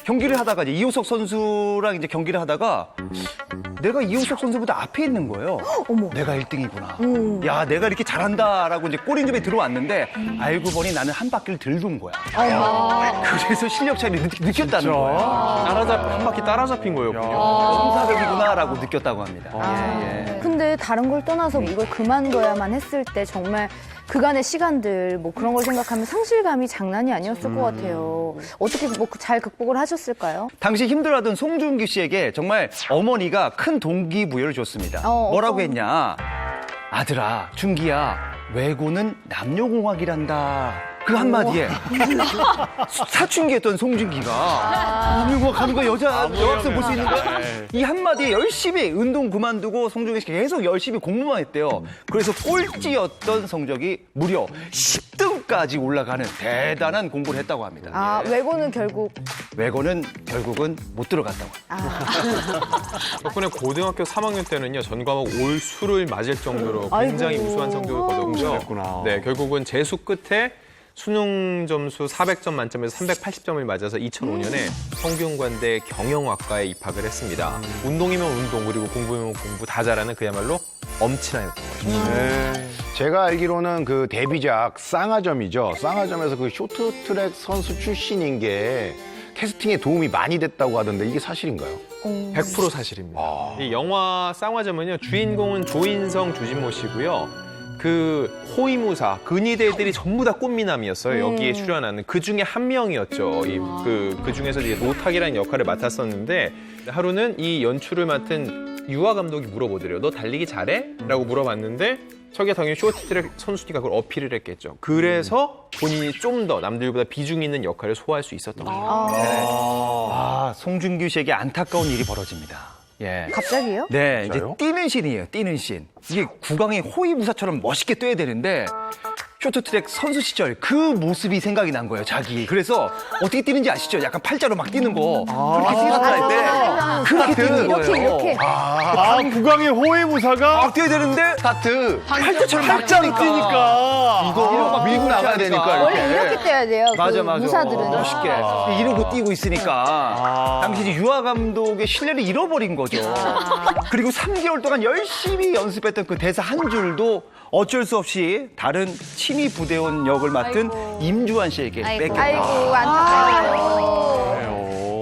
경기를 하다가 이제 이호석 선수랑 이제 경기를 하다가 내가 이호석 선수보다 앞에 있는 거예요. 내가 1등이구나. 야, 내가 이렇게 잘한다라고 이제 꼬린집에 들어왔는데 알고 보니 나는 한 바퀴를 덜 돈 거야. 그래서 실력 차이를 느꼈다는 거예요. 한 바퀴 따라잡힌 거였군요. 성사벽이구나라고 느꼈다고 합니다. 근데 다른 걸 떠나서 이걸 그만둬야만 했을 때 정말 그간의 시간들 뭐 그런 걸 생각하면 상실감이 장난이 아니었을 것 같아요. 어떻게 뭐 잘 극복을 하셨을까요? 당시 힘들어하던 송중기 씨에게 정말 어머니가 큰 동기부여를 줬습니다. 뭐라고 했냐? 아들아, 중기야, 외고는 남녀공학이란다. 그 한마디에 사춘기했던 송중기가 남녀공학 하는 거 여학생 볼 수 있는 거야? 이 한마디에 열심히 운동 그만두고 송중기 씨가 계속 열심히 공부만 했대요. 그래서 꼴찌였던 성적이 무려 10등까지 올라가는 대단한 공부를 했다고 합니다. 외고는 결국은 못 들어갔다고 합니다. 덕분에 고등학교 3학년 때는요, 전 과목 올 수를 맞을 정도로 굉장히 우수한 성적을 거뒀고요. 네, 결국은 재수 끝에 수능 점수 400점 만점에서 380점을 맞아서 2005년에 성균관대 경영학과에 입학을 했습니다. 운동이면 운동, 그리고 공부면 공부 다 잘하는 그야말로 엄친아였던 거죠. 제가 알기로는 그 데뷔작 쌍화점이죠. 쌍화점에서 그 쇼트트랙 선수 출신인 게 캐스팅에 도움이 많이 됐다고 하던데 이게 사실인가요? 100% 사실입니다. 이 영화 쌍화점은요, 주인공은 조인성, 주진모 씨고요. 그 호위무사, 근위대들이 전부 다 꽃미남이었어요. 여기에 출연하는 그 중에 한 명이었죠. 그 중에서 이제 노탁이라는 역할을 맡았었는데 하루는 이 연출을 맡은 유아 감독이 물어보더래요. 너 달리기 잘해? 라고 물어봤는데 저게 당연히 쇼트트랙 선수니까 그걸 어필을 했겠죠. 그래서 본인이 좀 더 남들보다 비중 있는 역할을 소화할 수 있었던 거예요. 송중기 씨에게 안타까운 일이 벌어집니다. 예. 갑자기요? 네, 이제 뛰는 씬이에요. 뛰는 씬. 이게 국왕의 호위무사처럼 멋있게 뛰어야 되는데 쇼트트랙 선수 시절 그 모습이 생각이 난 거예요, 자기. 그래서 어떻게 뛰는지 아시죠? 약간 팔자로 막 뛰는 거. 그렇게 뛰었을 때 그렇게 뛰는 거예요. 이렇게. 국왕의 호위무사가 막 뛰어야 되는데 스타트 팔자처럼 막 뛰니까. 이거 밀고 나가야 되니까 원래 이렇게 뛰어야 돼요. 맞아, 그 맞아. 무사들은. 멋있게. 이러고 뛰고 있으니까 당시 이제 유아 감독의 신뢰를 잃어버린 거죠. 그리고 3개월 동안 열심히 연습했던 그 대사 한 줄도 어쩔 수 없이 다른 친위 부대원 역을 맡은 임주환 씨에게 뺏겼다. 아이고, 안타깝네요.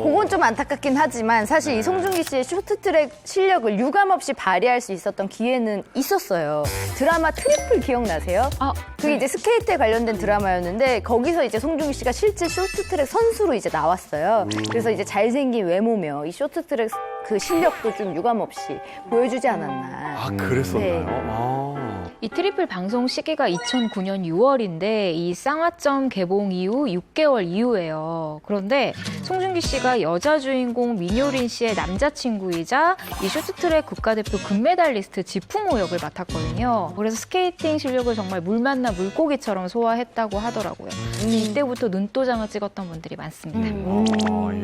그건 좀 안타깝긴 하지만 사실 이 송중기 씨의 쇼트트랙 실력을 유감없이 발휘할 수 있었던 기회는 있었어요. 드라마 트리플 기억나세요? 그게 이제 스케이트에 관련된 드라마였는데 거기서 이제 송중기 씨가 실제 쇼트트랙 선수로 이제 나왔어요. 그래서 이제 잘생긴 외모며 이 쇼트트랙 그 실력도 좀 유감없이 보여주지 않았나. 그랬었나요? 네. 이 트리플 방송 시기가 2009년 6월인데 이 쌍화점 개봉 이후 6개월 이후예요. 그런데 송중기 씨가 여자 주인공 민효린 씨의 남자친구이자 이 쇼트트랙 국가대표 금메달리스트 지풍호 역을 맡았거든요. 그래서 스케이팅 실력을 정말 물 만나 물고기처럼 소화했다고 하더라고요. 이때부터 눈도장을 찍었던 분들이 많습니다.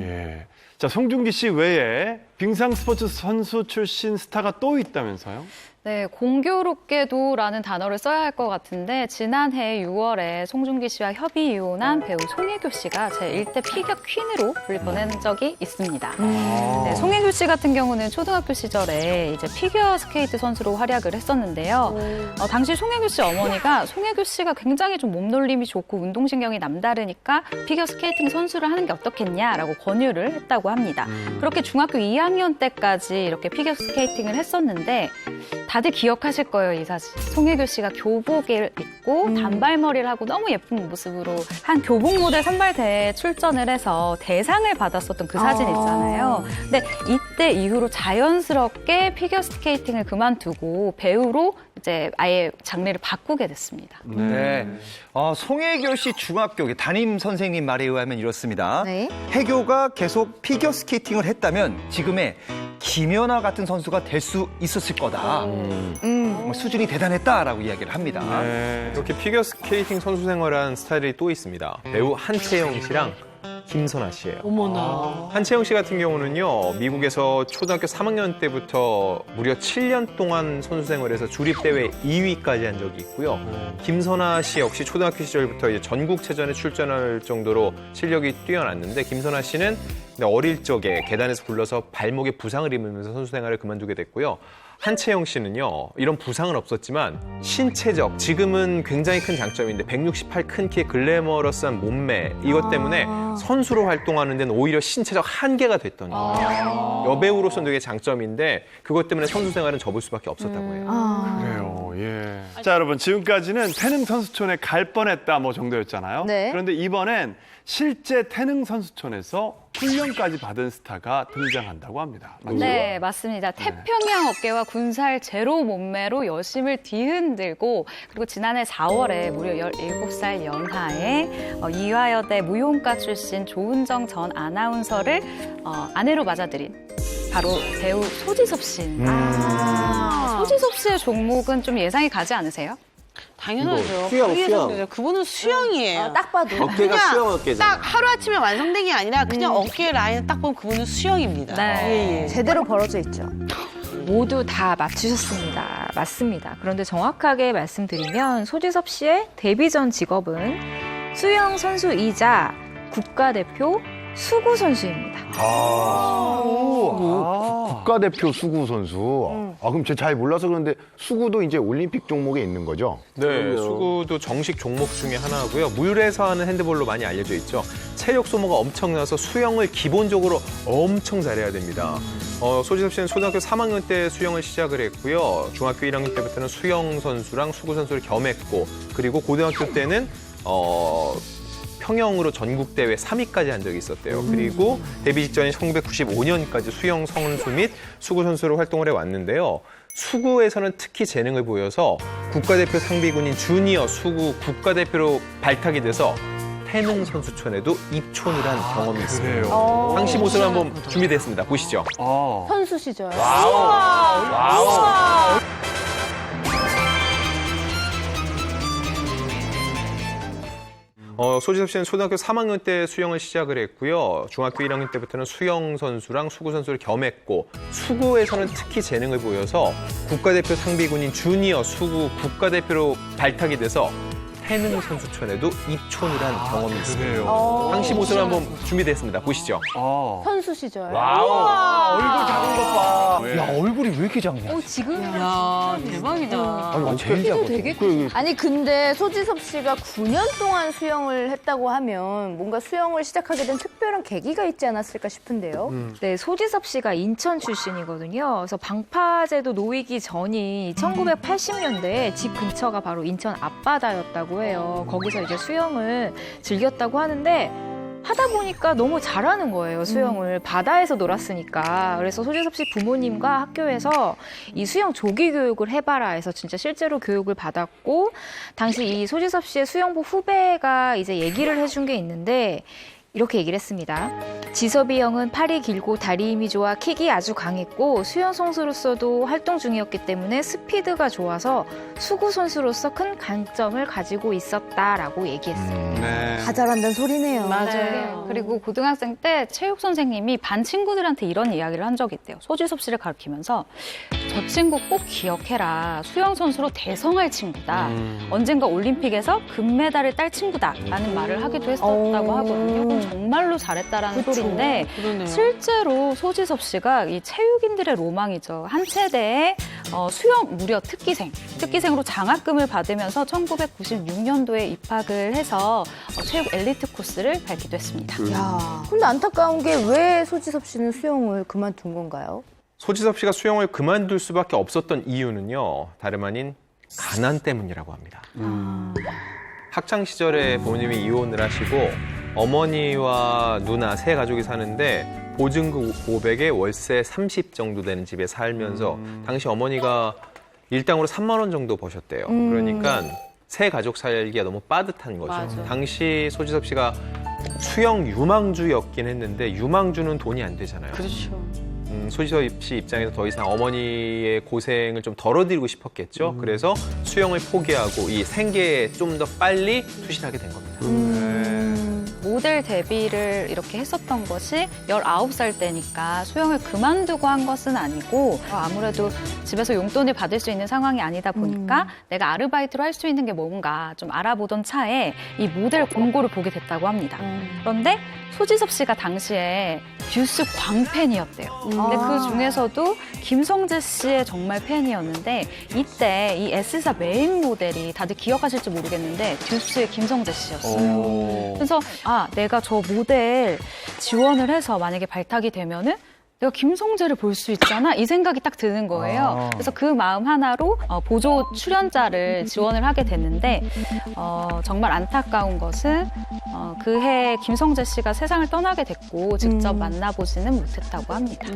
예. 자, 송중기 씨 외에 빙상 스포츠 선수 출신 스타가 또 있다면서요? 네, 공교롭게도라는 단어를 써야 할 것 같은데 지난해 6월에 송중기 씨와 협의 이혼한 배우 송혜교 씨가 제1대 피겨 퀸으로 불릴 뻔한 적이 있습니다. 네, 송혜교 씨 같은 경우는 초등학교 시절에 이제 피겨 스케이트 선수로 활약을 했었는데요. 당시 송혜교 씨 어머니가 송혜교 씨가 굉장히 좀 몸놀림이 좋고 운동신경이 남다르니까 피겨 스케이팅 선수를 하는 게 어떻겠냐라고 권유를 했다고 합니다. 그렇게 중학교 2학년 때까지 이렇게 피겨 스케이팅을 했었는데 다들 기억하실 거예요, 이 사진. 송혜교 씨가 교복을 입고 단발머리를 하고 너무 예쁜 모습으로 한 교복 모델 선발대회에 출전을 해서 대상을 받았었던 그 사진 있잖아요. 근데 이때 이후로 자연스럽게 피겨스케이팅을 그만두고 배우로 이제 아예 장르를 바꾸게 됐습니다. 네. 송혜교 씨 중학교 담임 선생님 말에 의하면 이렇습니다. 네. 혜교가 계속 피겨 스케이팅을 했다면 지금의 김연아 같은 선수가 될 수 있었을 거다. 정말 수준이 대단했다라고 이야기를 합니다. 이렇게 피겨스케이팅 선수 생활한 스타일이 또 있습니다. 배우 한채영 씨랑 김선아 씨예요. 어머나. 한채영 씨 같은 경우는요, 미국에서 초등학교 3학년 때부터 무려 7년 동안 선수 생활에서 주립대회 2위까지 한 적이 있고요. 김선아 씨 역시 초등학교 시절부터 이제 전국체전에 출전할 정도로 실력이 뛰어났는데, 김선아 씨는 어릴 적에 계단에서 굴러서 발목에 부상을 입으면서 선수 생활을 그만두게 됐고요. 한채영 씨는요, 이런 부상은 없었지만 신체적, 지금은 굉장히 큰 장점인데 168 큰 키의 글래머러스한 몸매, 이것 때문에 선수로 활동하는 데는 오히려 신체적 한계가 됐던 거예요. 여배우로서는 되게 장점인데 그것 때문에 선수 생활은 접을 수밖에 없었다고 해요. 그래요, 예. 자, 여러분, 지금까지는 태능 선수촌에 갈 뻔했다 뭐 정도였잖아요. 네. 그런데 이번엔 실제 태능 선수촌에서 훈련까지 받은 스타가 등장한다고 합니다. 맞죠? 네, 맞습니다. 태평양 어깨와 군살 제로 몸매로 여심을 뒤흔들고, 그리고 지난해 4월에 무려 17살 연하에 이화여대 무용과 출신 조은정 전 아나운서를 아내로 맞아들인 바로 배우 소지섭 씨. 소지섭 씨의 종목은 좀 예상이 가지 않으세요? 당연하죠. 수영. 그분은 수영이에요. 딱 봐도. 어깨가 수영 어깨잖아. 딱 하루아침에 완성된 게 아니라 그냥 어깨 라인 딱 보면 그분은 수영입니다. 네. 제대로 벌어져 있죠. 모두 다 맞추셨습니다. 맞습니다. 그런데 정확하게 말씀드리면 소지섭 씨의 데뷔 전 직업은 수영 선수이자 국가대표 수구 선수입니다. 국가대표 수구 선수. 그럼 제가 잘 몰라서 그런데 수구도 이제 올림픽 종목에 있는 거죠? 네, 수구도 정식 종목 중에 하나고요. 물에서 하는 핸드볼로 많이 알려져 있죠. 체력 소모가 엄청나서 수영을 기본적으로 엄청 잘해야 됩니다. 소지섭 씨는 초등학교 3학년 때 수영을 시작을 했고요. 중학교 1학년 때부터는 수영 선수랑 수구 선수를 겸했고, 그리고 고등학교 때는 평영으로 전국대회 3위까지 한 적이 있었대요. 그리고 데뷔 직전인 1995년까지 수영 선수 및 수구 선수로 활동을 해왔는데요. 수구에서는 특히 재능을 보여서 국가대표 상비군인 주니어 수구 국가대표로 발탁이 돼서 태능 선수촌에도 입촌이란 경험이 있습니다. 당시 모습을 한번 준비됐습니다. 보시죠. 선수 시절. 와우. 소지섭 씨는 초등학교 3학년 때 수영을 시작을 했고요. 중학교 1학년 때부터는 수영 선수랑 수구 선수를 겸했고, 수구에서는 특히 재능을 보여서 국가대표 상비군인 주니어 수구 국가대표로 발탁이 돼서 태능 선수촌에도 입촌이란 경험이 있습니다. 당시 모습을 한번 준비됐습니다. 보시죠. 선수 시절. 얼굴 작은 것 봐. 야, 얼굴이 왜 이렇게 작냐? 지금 야, 대박이다. 아니, 제일 작아. 아니 근데 소지섭 씨가 9년 동안 수영을 했다고 하면 뭔가 수영을 시작하게 된 특별한 계기가 있지 않았을까 싶은데요. 네, 소지섭 씨가 인천 출신이거든요. 그래서 방파제도 놓이기 전이 1980년대에 집 근처가 바로 인천 앞바다였다고 해요. 거기서 이제 수영을 즐겼다고 하는데 하다 보니까 너무 잘하는 거예요, 수영을. 바다에서 놀았으니까. 그래서 소지섭 씨 부모님과 학교에서 이 수영 조기 교육을 해봐라 해서 진짜 실제로 교육을 받았고, 당시 이 소지섭 씨의 수영부 후배가 이제 얘기를 해준 게 있는데, 이렇게 얘기를 했습니다. 지섭이 형은 팔이 길고 다리 힘이 좋아 킥이 아주 강했고 수영 선수로서도 활동 중이었기 때문에 스피드가 좋아서 수구 선수로서 큰 강점을 가지고 있었다라고 얘기했어요. 다 잘한다는 소리네요. 맞아요. 그리고 고등학생 때 체육 선생님이 반 친구들한테 이런 이야기를 한 적이 있대요. 소지섭 씨를 가르치면서 저 친구 꼭 기억해라. 수영 선수로 대성할 친구다. 언젠가 올림픽에서 금메달을 딸 친구다라는 말을 하기도 했었다고 하거든요. 정말로 잘했다라는 소리인데 실제로 소지섭 씨가 이 체육인들의 로망이죠. 한 세대에 수영 무려 특기생으로 장학금을 받으면서 1996년도에 입학을 해서 체육 엘리트 코스를 밟기도 했습니다. 근데 안타까운 게 왜 소지섭 씨는 수영을 그만둔 건가요? 소지섭 씨가 수영을 그만둘 수밖에 없었던 이유는요, 다름 아닌 가난 때문이라고 합니다. 학창 시절에 부모님이 이혼을 하시고 어머니와 누나 세 가족이 사는데 보증금 500에 월세 30 정도 되는 집에 살면서 당시 어머니가 일당으로 3만 원 정도 버셨대요. 그러니까 세 가족 살기가 너무 빠듯한 거죠. 맞아. 당시 소지섭 씨가 수영 유망주였긴 했는데 유망주는 돈이 안 되잖아요. 그렇죠. 소지섭 씨 입장에서 더 이상 어머니의 고생을 좀 덜어드리고 싶었겠죠. 그래서 수영을 포기하고 이 생계에 좀 더 빨리 투신하게 된 겁니다. 모델 데뷔를 이렇게 했었던 것이 19살 때니까 수영을 그만두고 한 것은 아니고 아무래도 집에서 용돈을 받을 수 있는 상황이 아니다 보니까 내가 아르바이트로 할 수 있는 게 뭔가 좀 알아보던 차에 이 모델 공고를 보게 됐다고 합니다. 그런데 소지섭 씨가 당시에 듀스 광팬이었대요. 근데 그 중에서도 김성재 씨의 정말 팬이었는데 이때 이 S사 메인 모델이 다들 기억하실지 모르겠는데 듀스의 김성재 씨였어요. 그래서 내가 저 모델 지원을 해서 만약에 발탁이 되면은 내가 김성재를 볼 수 있잖아 이 생각이 딱 드는 거예요. 그래서 그 마음 하나로 보조 출연자를 지원을 하게 됐는데 정말 안타까운 것은 그해 김성재 씨가 세상을 떠나게 됐고 직접 만나보지는 못했다고 합니다.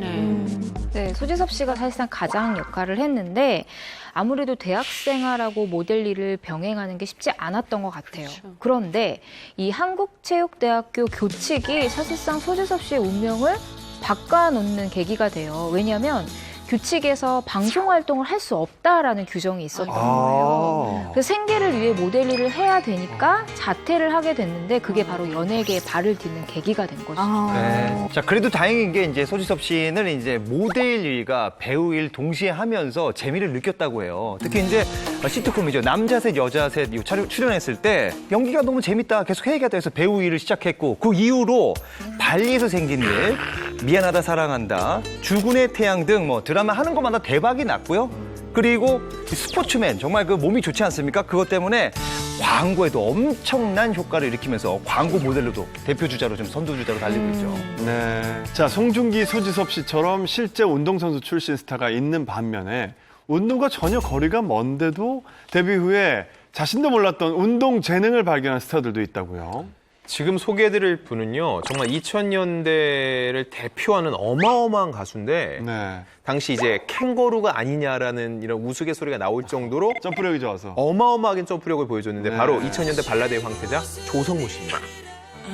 네, 소지섭 씨가 사실상 가장 역할을 했는데 아무래도 대학 생활하고 모델 일을 병행하는 게 쉽지 않았던 것 같아요. 그런데 이 한국체육대학교 교칙이 사실상 소지섭 씨의 운명을 바꿔놓는 계기가 돼요. 왜냐하면 규칙에서 방송 활동을 할 수 없다라는 규정이 있었던 거예요. 그래서 생계를 위해 모델 일을 해야 되니까 자퇴를 하게 됐는데 그게 바로 연예계에 발을 딛는 계기가 된 거죠. 네. 자, 그래도 다행인 게 이제 소지섭 씨는 이제 모델 일과 배우 일 동시에 하면서 재미를 느꼈다고 해요. 특히 이제 시트콤이죠. 남자셋, 여자셋 출연했을 때 연기가 너무 재밌다 계속 얘기가 돼서 배우 일을 시작했고 그 이후로 발리에서 생긴 일, 미안하다 사랑한다, 주군의 태양 등 뭐 드라마 하는 것마다 대박이 났고요. 그리고 스포츠맨 정말 그 몸이 좋지 않습니까? 그것 때문에 광고에도 엄청난 효과를 일으키면서 광고 모델로도 대표 주자로 좀 선두 주자로 달리고 있죠. 네. 자, 송중기, 소지섭 씨처럼 실제 운동선수 출신 스타가 있는 반면에 운동과 전혀 거리가 먼데도 데뷔 후에 자신도 몰랐던 운동 재능을 발견한 스타들도 있다고요. 지금 소개해드릴 분은요, 정말 2000년대를 대표하는 어마어마한 가수인데, 네. 당시 이제 캥거루가 아니냐라는 이런 우스갯소리가 나올 정도로 점프력이 좋아서 어마어마하게 점프력을 보여줬는데, 네. 바로 2000년대 발라드의 황태자 조성모 씨입니다.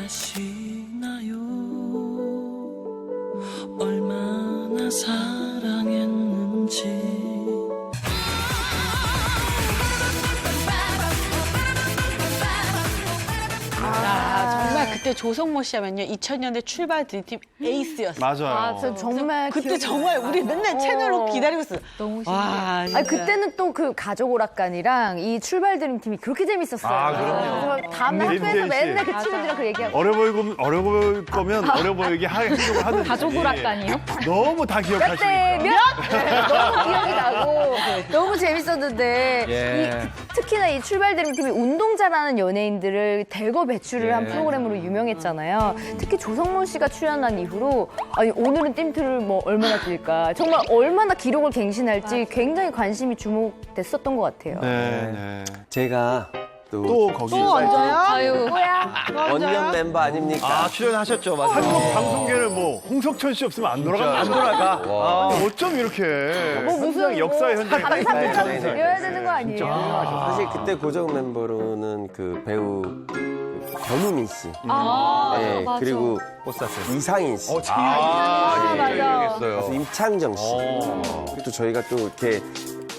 아시나요? 얼마나 사랑했는지. 야, 정말 그때 조성모 씨 하면요. 2000년대 출발 드림팀 에이스였어요. 맞아요. 아, 저 정말 그때 기억이 정말 나요. 우리 맨날 채널로 기다리고 있어요. 너무 와, 진짜. 아니, 그때는 또 그 가족 오락관이랑 이 출발 드림팀이 그렇게 재밌었어요. 아, 그럼요. 그래서 다음날 민재 학교에서 씨. 맨날 그 친구들이랑 그 얘기하고. 어려 보일 거면 어려 보이게 행동을 하는지. 가족 오락관이요? 너무 다 몇 기억하시니까. 대 몇? 너무 기억이 나고 너무 재밌었는데 예. 특히나 이 출발 드림팀이 운동 잘하는 연예인들을 대거 배출을 한 예. 프로그램으로 유명했잖아요. 특히 조성모 씨가 출연한 이후로 아니 오늘은 띵틀을 뭐 얼마나 뛸까 정말 얼마나 기록을 갱신할지 굉장히 관심이 주목됐었던 것 같아요. 네, 네. 제가 또 거기 아유. 원년 멤버 아닙니까? 아, 출연하셨죠, 맞아요. 한국 방송계를 뭐 홍석천 씨 없으면 안 돌아간다. 안 돌아가. 아니, 어쩜 이렇게 뭐 무슨 역사의 현장에 가 있어요. 감사합니다 드려야 되는 거 아니에요? 사실 그때 고정 멤버로는 그 배우 변우민 씨, 네, 맞아. 그리고 이상인 씨, 맞아. 가수 임창정 씨. 또 저희가 또 이렇게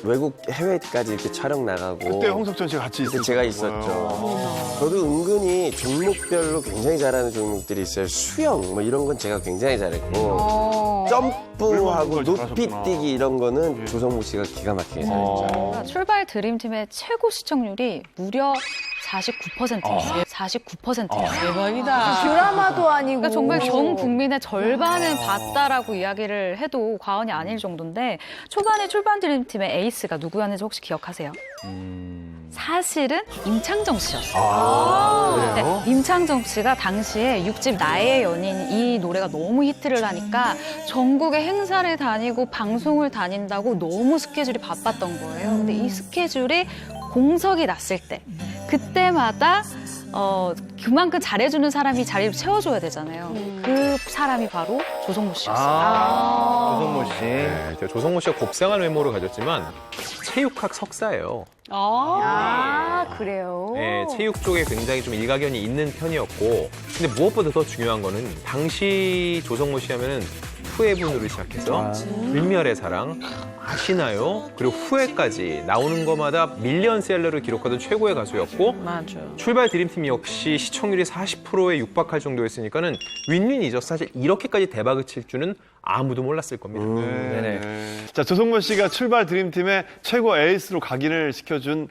외국 해외까지 이렇게 촬영 나가고 그때 홍석천 씨가 같이 그때 있었죠. 제가 있었죠. 저도 은근히 종목별로 굉장히 잘하는 종목들이 있어요. 수영 뭐 이런 건 제가 굉장히 잘했고 점프하고 걸 높이 잘하셨구나. 뛰기 이런 거는 조성모 씨가 기가 막히게 잘했죠. 출발 드림팀의 최고 시청률이 무려 49%였어요. 49%였어요. 대박이다. 드라마도 아니고 그러니까 정말 전 국민의 절반은 봤다라고 이야기를 해도 과언이 아닐 정도인데 초반에 출발 드림팀의 에이스가 누구였는지 혹시 기억하세요? 사실은 임창정 씨였어요. 네, 임창정 씨가 당시에 6집 나의 연인 이 노래가 너무 히트를 하니까 전국의 행사를 다니고 방송을 다닌다고 너무 스케줄이 바빴던 거예요. 근데 이 스케줄이 공석이 났을 때 그때마다 그만큼 잘해주는 사람이 자리를 채워줘야 되잖아요. 그 사람이 바로 조성모 씨였어요. 조성모 씨. 네, 조성모 씨가 곱상한 외모를 가졌지만 체육학 석사예요. 아 그래요? 네, 체육 쪽에 굉장히 좀 일가견이 있는 편이었고, 근데 무엇보다 더 중요한 거는 당시 조성모 씨 하면은 후회분으로 시작해서 불멸의 사랑, 아시나요? 그리고 후회까지 나오는 것마다 밀리언셀러를 기록하던 최고의 가수였고, 맞아요. 출발 드림팀 역시 시청률이 40%에 육박할 정도였으니까는 윈윈이죠. 사실 이렇게까지 대박을 칠 줄은 아무도 몰랐을 겁니다. 네. 자, 조성모 씨가 출발 드림팀의 최고 에이스로 각인을 시켜준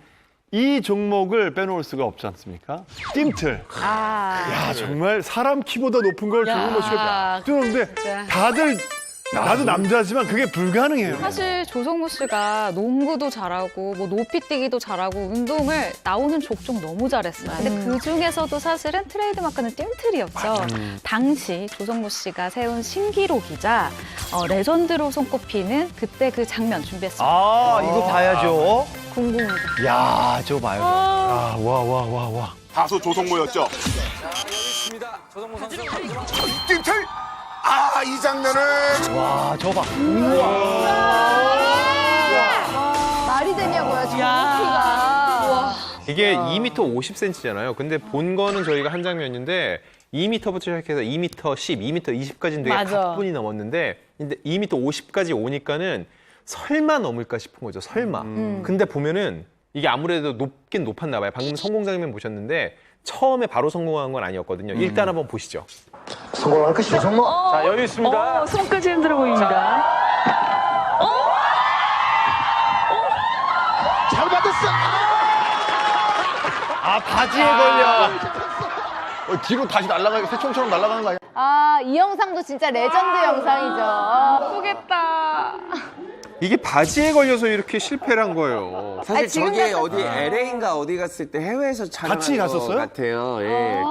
이 종목을 빼놓을 수가 없지 않습니까? 띵틀. 야, 정말 사람 키보다 높은 걸 조성모 씨가 뛰었는데 다들 나도 남자지만 그게 불가능해요. 사실 조성모 씨가 농구도 잘하고 뭐 높이뛰기도 잘하고 운동을 나오는 족족 너무 잘했어요. 근데 그 중에서도 사실은 트레이드마크는 띵틀이었죠. 당시 조성모 씨가 세운 신기록이자 레전드로 손꼽히는 그때 그 장면 준비했습니다. 아, 이거 봐야죠. 궁금하다. 야, 저거 봐요. 아, 와. 다소 조성모였죠. 띵틀! 아, 이 장면은 와, 저거 봐. 말이 되냐고요 저 높이가. 이게 2m 50cm잖아요. 근데 본 거는 저희가 한 장면인데 2m부터 시작해서 2m 10, 2m 20까지는 되게 맞아. 가뿐히 넘었는데 근데 2m 50까지 오니까는 설마 넘을까 싶은 거죠. 설마. 근데 보면은 이게 아무래도 높긴 높았나 봐요. 방금 성공 장면 보셨는데 처음에 바로 성공한 건 아니었거든요. 일단 한번 보시죠. 성공할 것이죠, 조성모. 자, 여유 있습니다. 손끝이 힘들어 보입니다. 잘 받았어! 아, 바지에 걸려. 뒤로 다시 날아가게 새총처럼 날아가는 거 아니야? 아 이 영상도 진짜 레전드 영상이죠. 보겠다. 이게 바지에 걸려서 이렇게 실패를 한 거예요. 사실 저게 어디 LA인가 어디 갔을 때 해외에서 촬영한 같이 것 갔었어요? 같아요. 예.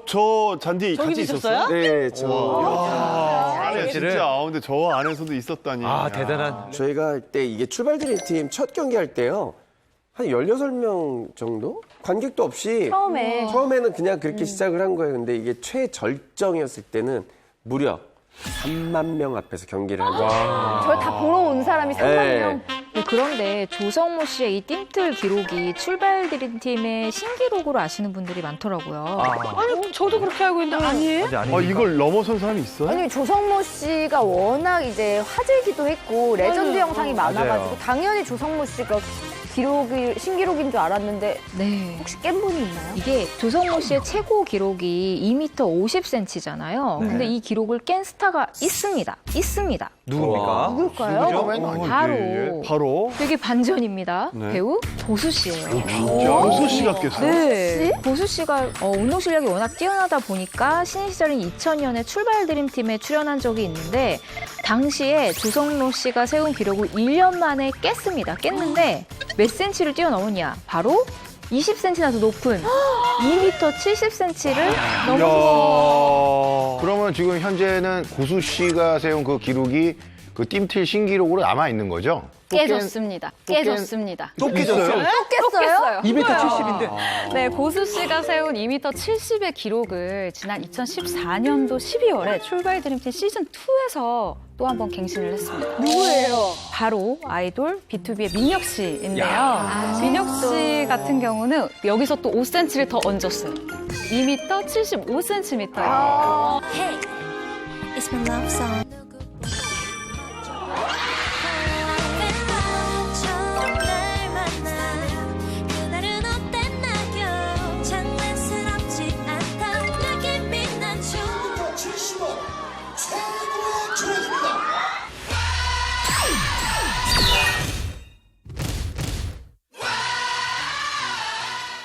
저 잔디 저기도 같이 있었어요? 네, 저. 진짜. 근데 저 안에서도 있었다니. 저희가 할 때 이게 출발 드림팀 첫 경기 할 때요. 한 16명 정도? 관객도 없이 처음에는 그냥 그렇게 시작을 한 거예요. 근데 이게 최절정이었을 때는 무려 3만 명 앞에서 경기를 한 거예요. 저를 다 보러 온 사람이 3만 명. 네, 그런데 조성모 씨의 이 띵틀 기록이 출발 드림팀의 신기록으로 아시는 분들이 많더라고요. 아니, 저도 그렇게 알고 있는데 아니에요? 이걸 넘어선 사람이 있어요? 아니 조성모 씨가 워낙 이제 화제이기도 했고 레전드 영상이 많아가지고 당연히 조성모 씨가 기록이 신기록인 줄 알았는데 네. 혹시 깬 분이 있나요? 이게 조성모 씨의 최고 기록이 2m 50cm잖아요. 근데 이 기록을 깬 스타가 있습니다. 누굽니까? 누굴까요? 바로 되게 반전입니다. 네. 배우 보수 씨예요. 보수 씨가 깼어요? 네. 보수 씨가 운동 실력이 워낙 뛰어나다 보니까 신인 시절인 2000년에 출발 드림팀에 출연한 적이 있는데 당시에 조성모 씨가 세운 기록을 1년 만에 깼습니다. 깼는데 몇 센치를 뛰어넘었냐? 바로 20cm나 더 높은 2m 70cm를 넘었어요. 그러면 지금 현재는 고수 씨가 세운 그 기록이 그 띵틀 신기록으로 남아 있는 거죠? 깨졌습니다. 깨졌습니다. 또 깨졌어요? 또 깼어요? 2m 70인데. 네, 고수 씨가 세운 2m 70의 기록을 지난 2014년도 12월에 출발 드림팀 시즌 2에서 또 한 번 갱신을 했습니다. 누구예요? 바로 아이돌 B2B의 민혁 씨인데요. 민혁 씨 같은 경우는 여기서 또 5cm를 더 얹었어요. 2m 75cm예요. Hey, it's my love song.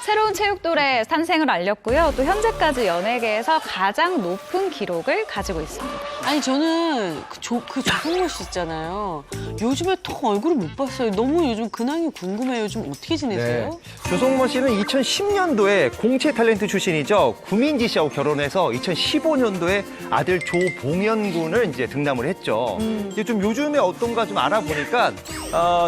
새로운 체육돌의 탄생을 알렸고요. 또 현재까지 연예계에서 가장 높은 기록을 가지고 있습니다. 아니 저는 그 조성모 씨 있잖아요. 요즘에 통 얼굴을 못 봤어요. 너무 요즘 근황이 궁금해요. 요즘 어떻게 지내세요? 네. 조성모 씨는 2010년도에 공채 탤런트 출신이죠. 구민지 씨하고 결혼해서 2015년도에 아들 조봉현 군을 이제 등남을 했죠. 이제 좀 요즘에 어떤가 좀 알아보니까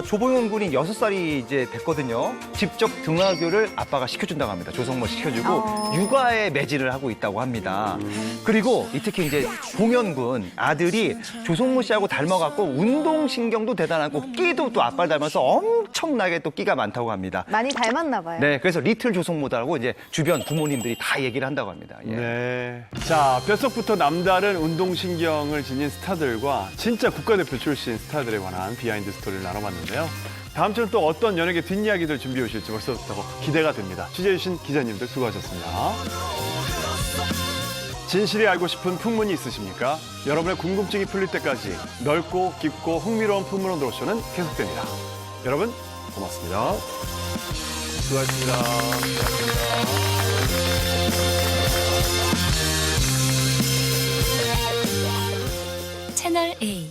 조봉현 군이 6살이 이제 됐거든요. 직접 등하교를 아빠가 시켜준다고 합니다. 조성모 시켜주고 육아에 매진을 하고 있다고 합니다. 그리고 특히 이제 봉현 군 아들이 조성모 씨하고 닮아갖고 운동신경도 대단하고 끼도 또 아빠를 닮아서 엄청나게 또 끼가 많다고 합니다. 많이 닮았나 봐요. 네, 그래서 리틀 조성모다라고 이제 주변 부모님들이 다 얘기를 한다고 합니다. 예. 네. 자, 뼛속부터 남다른 운동신경을 지닌 스타들과 진짜 국가대표 출신 스타들에 관한 비하인드 스토리를 나눠봤는데요. 다음 주는 또 어떤 연예계 뒷이야기들 준비해 오실지 벌써부터 기대가 됩니다. 취재해주신 기자님들 수고하셨습니다. 진실이 알고 싶은 풍문이 있으십니까? 여러분의 궁금증이 풀릴 때까지 넓고 깊고 흥미로운 풍문 로쇼는 계속됩니다. 여러분 고맙습니다. 수고하셨습니다. 채널 A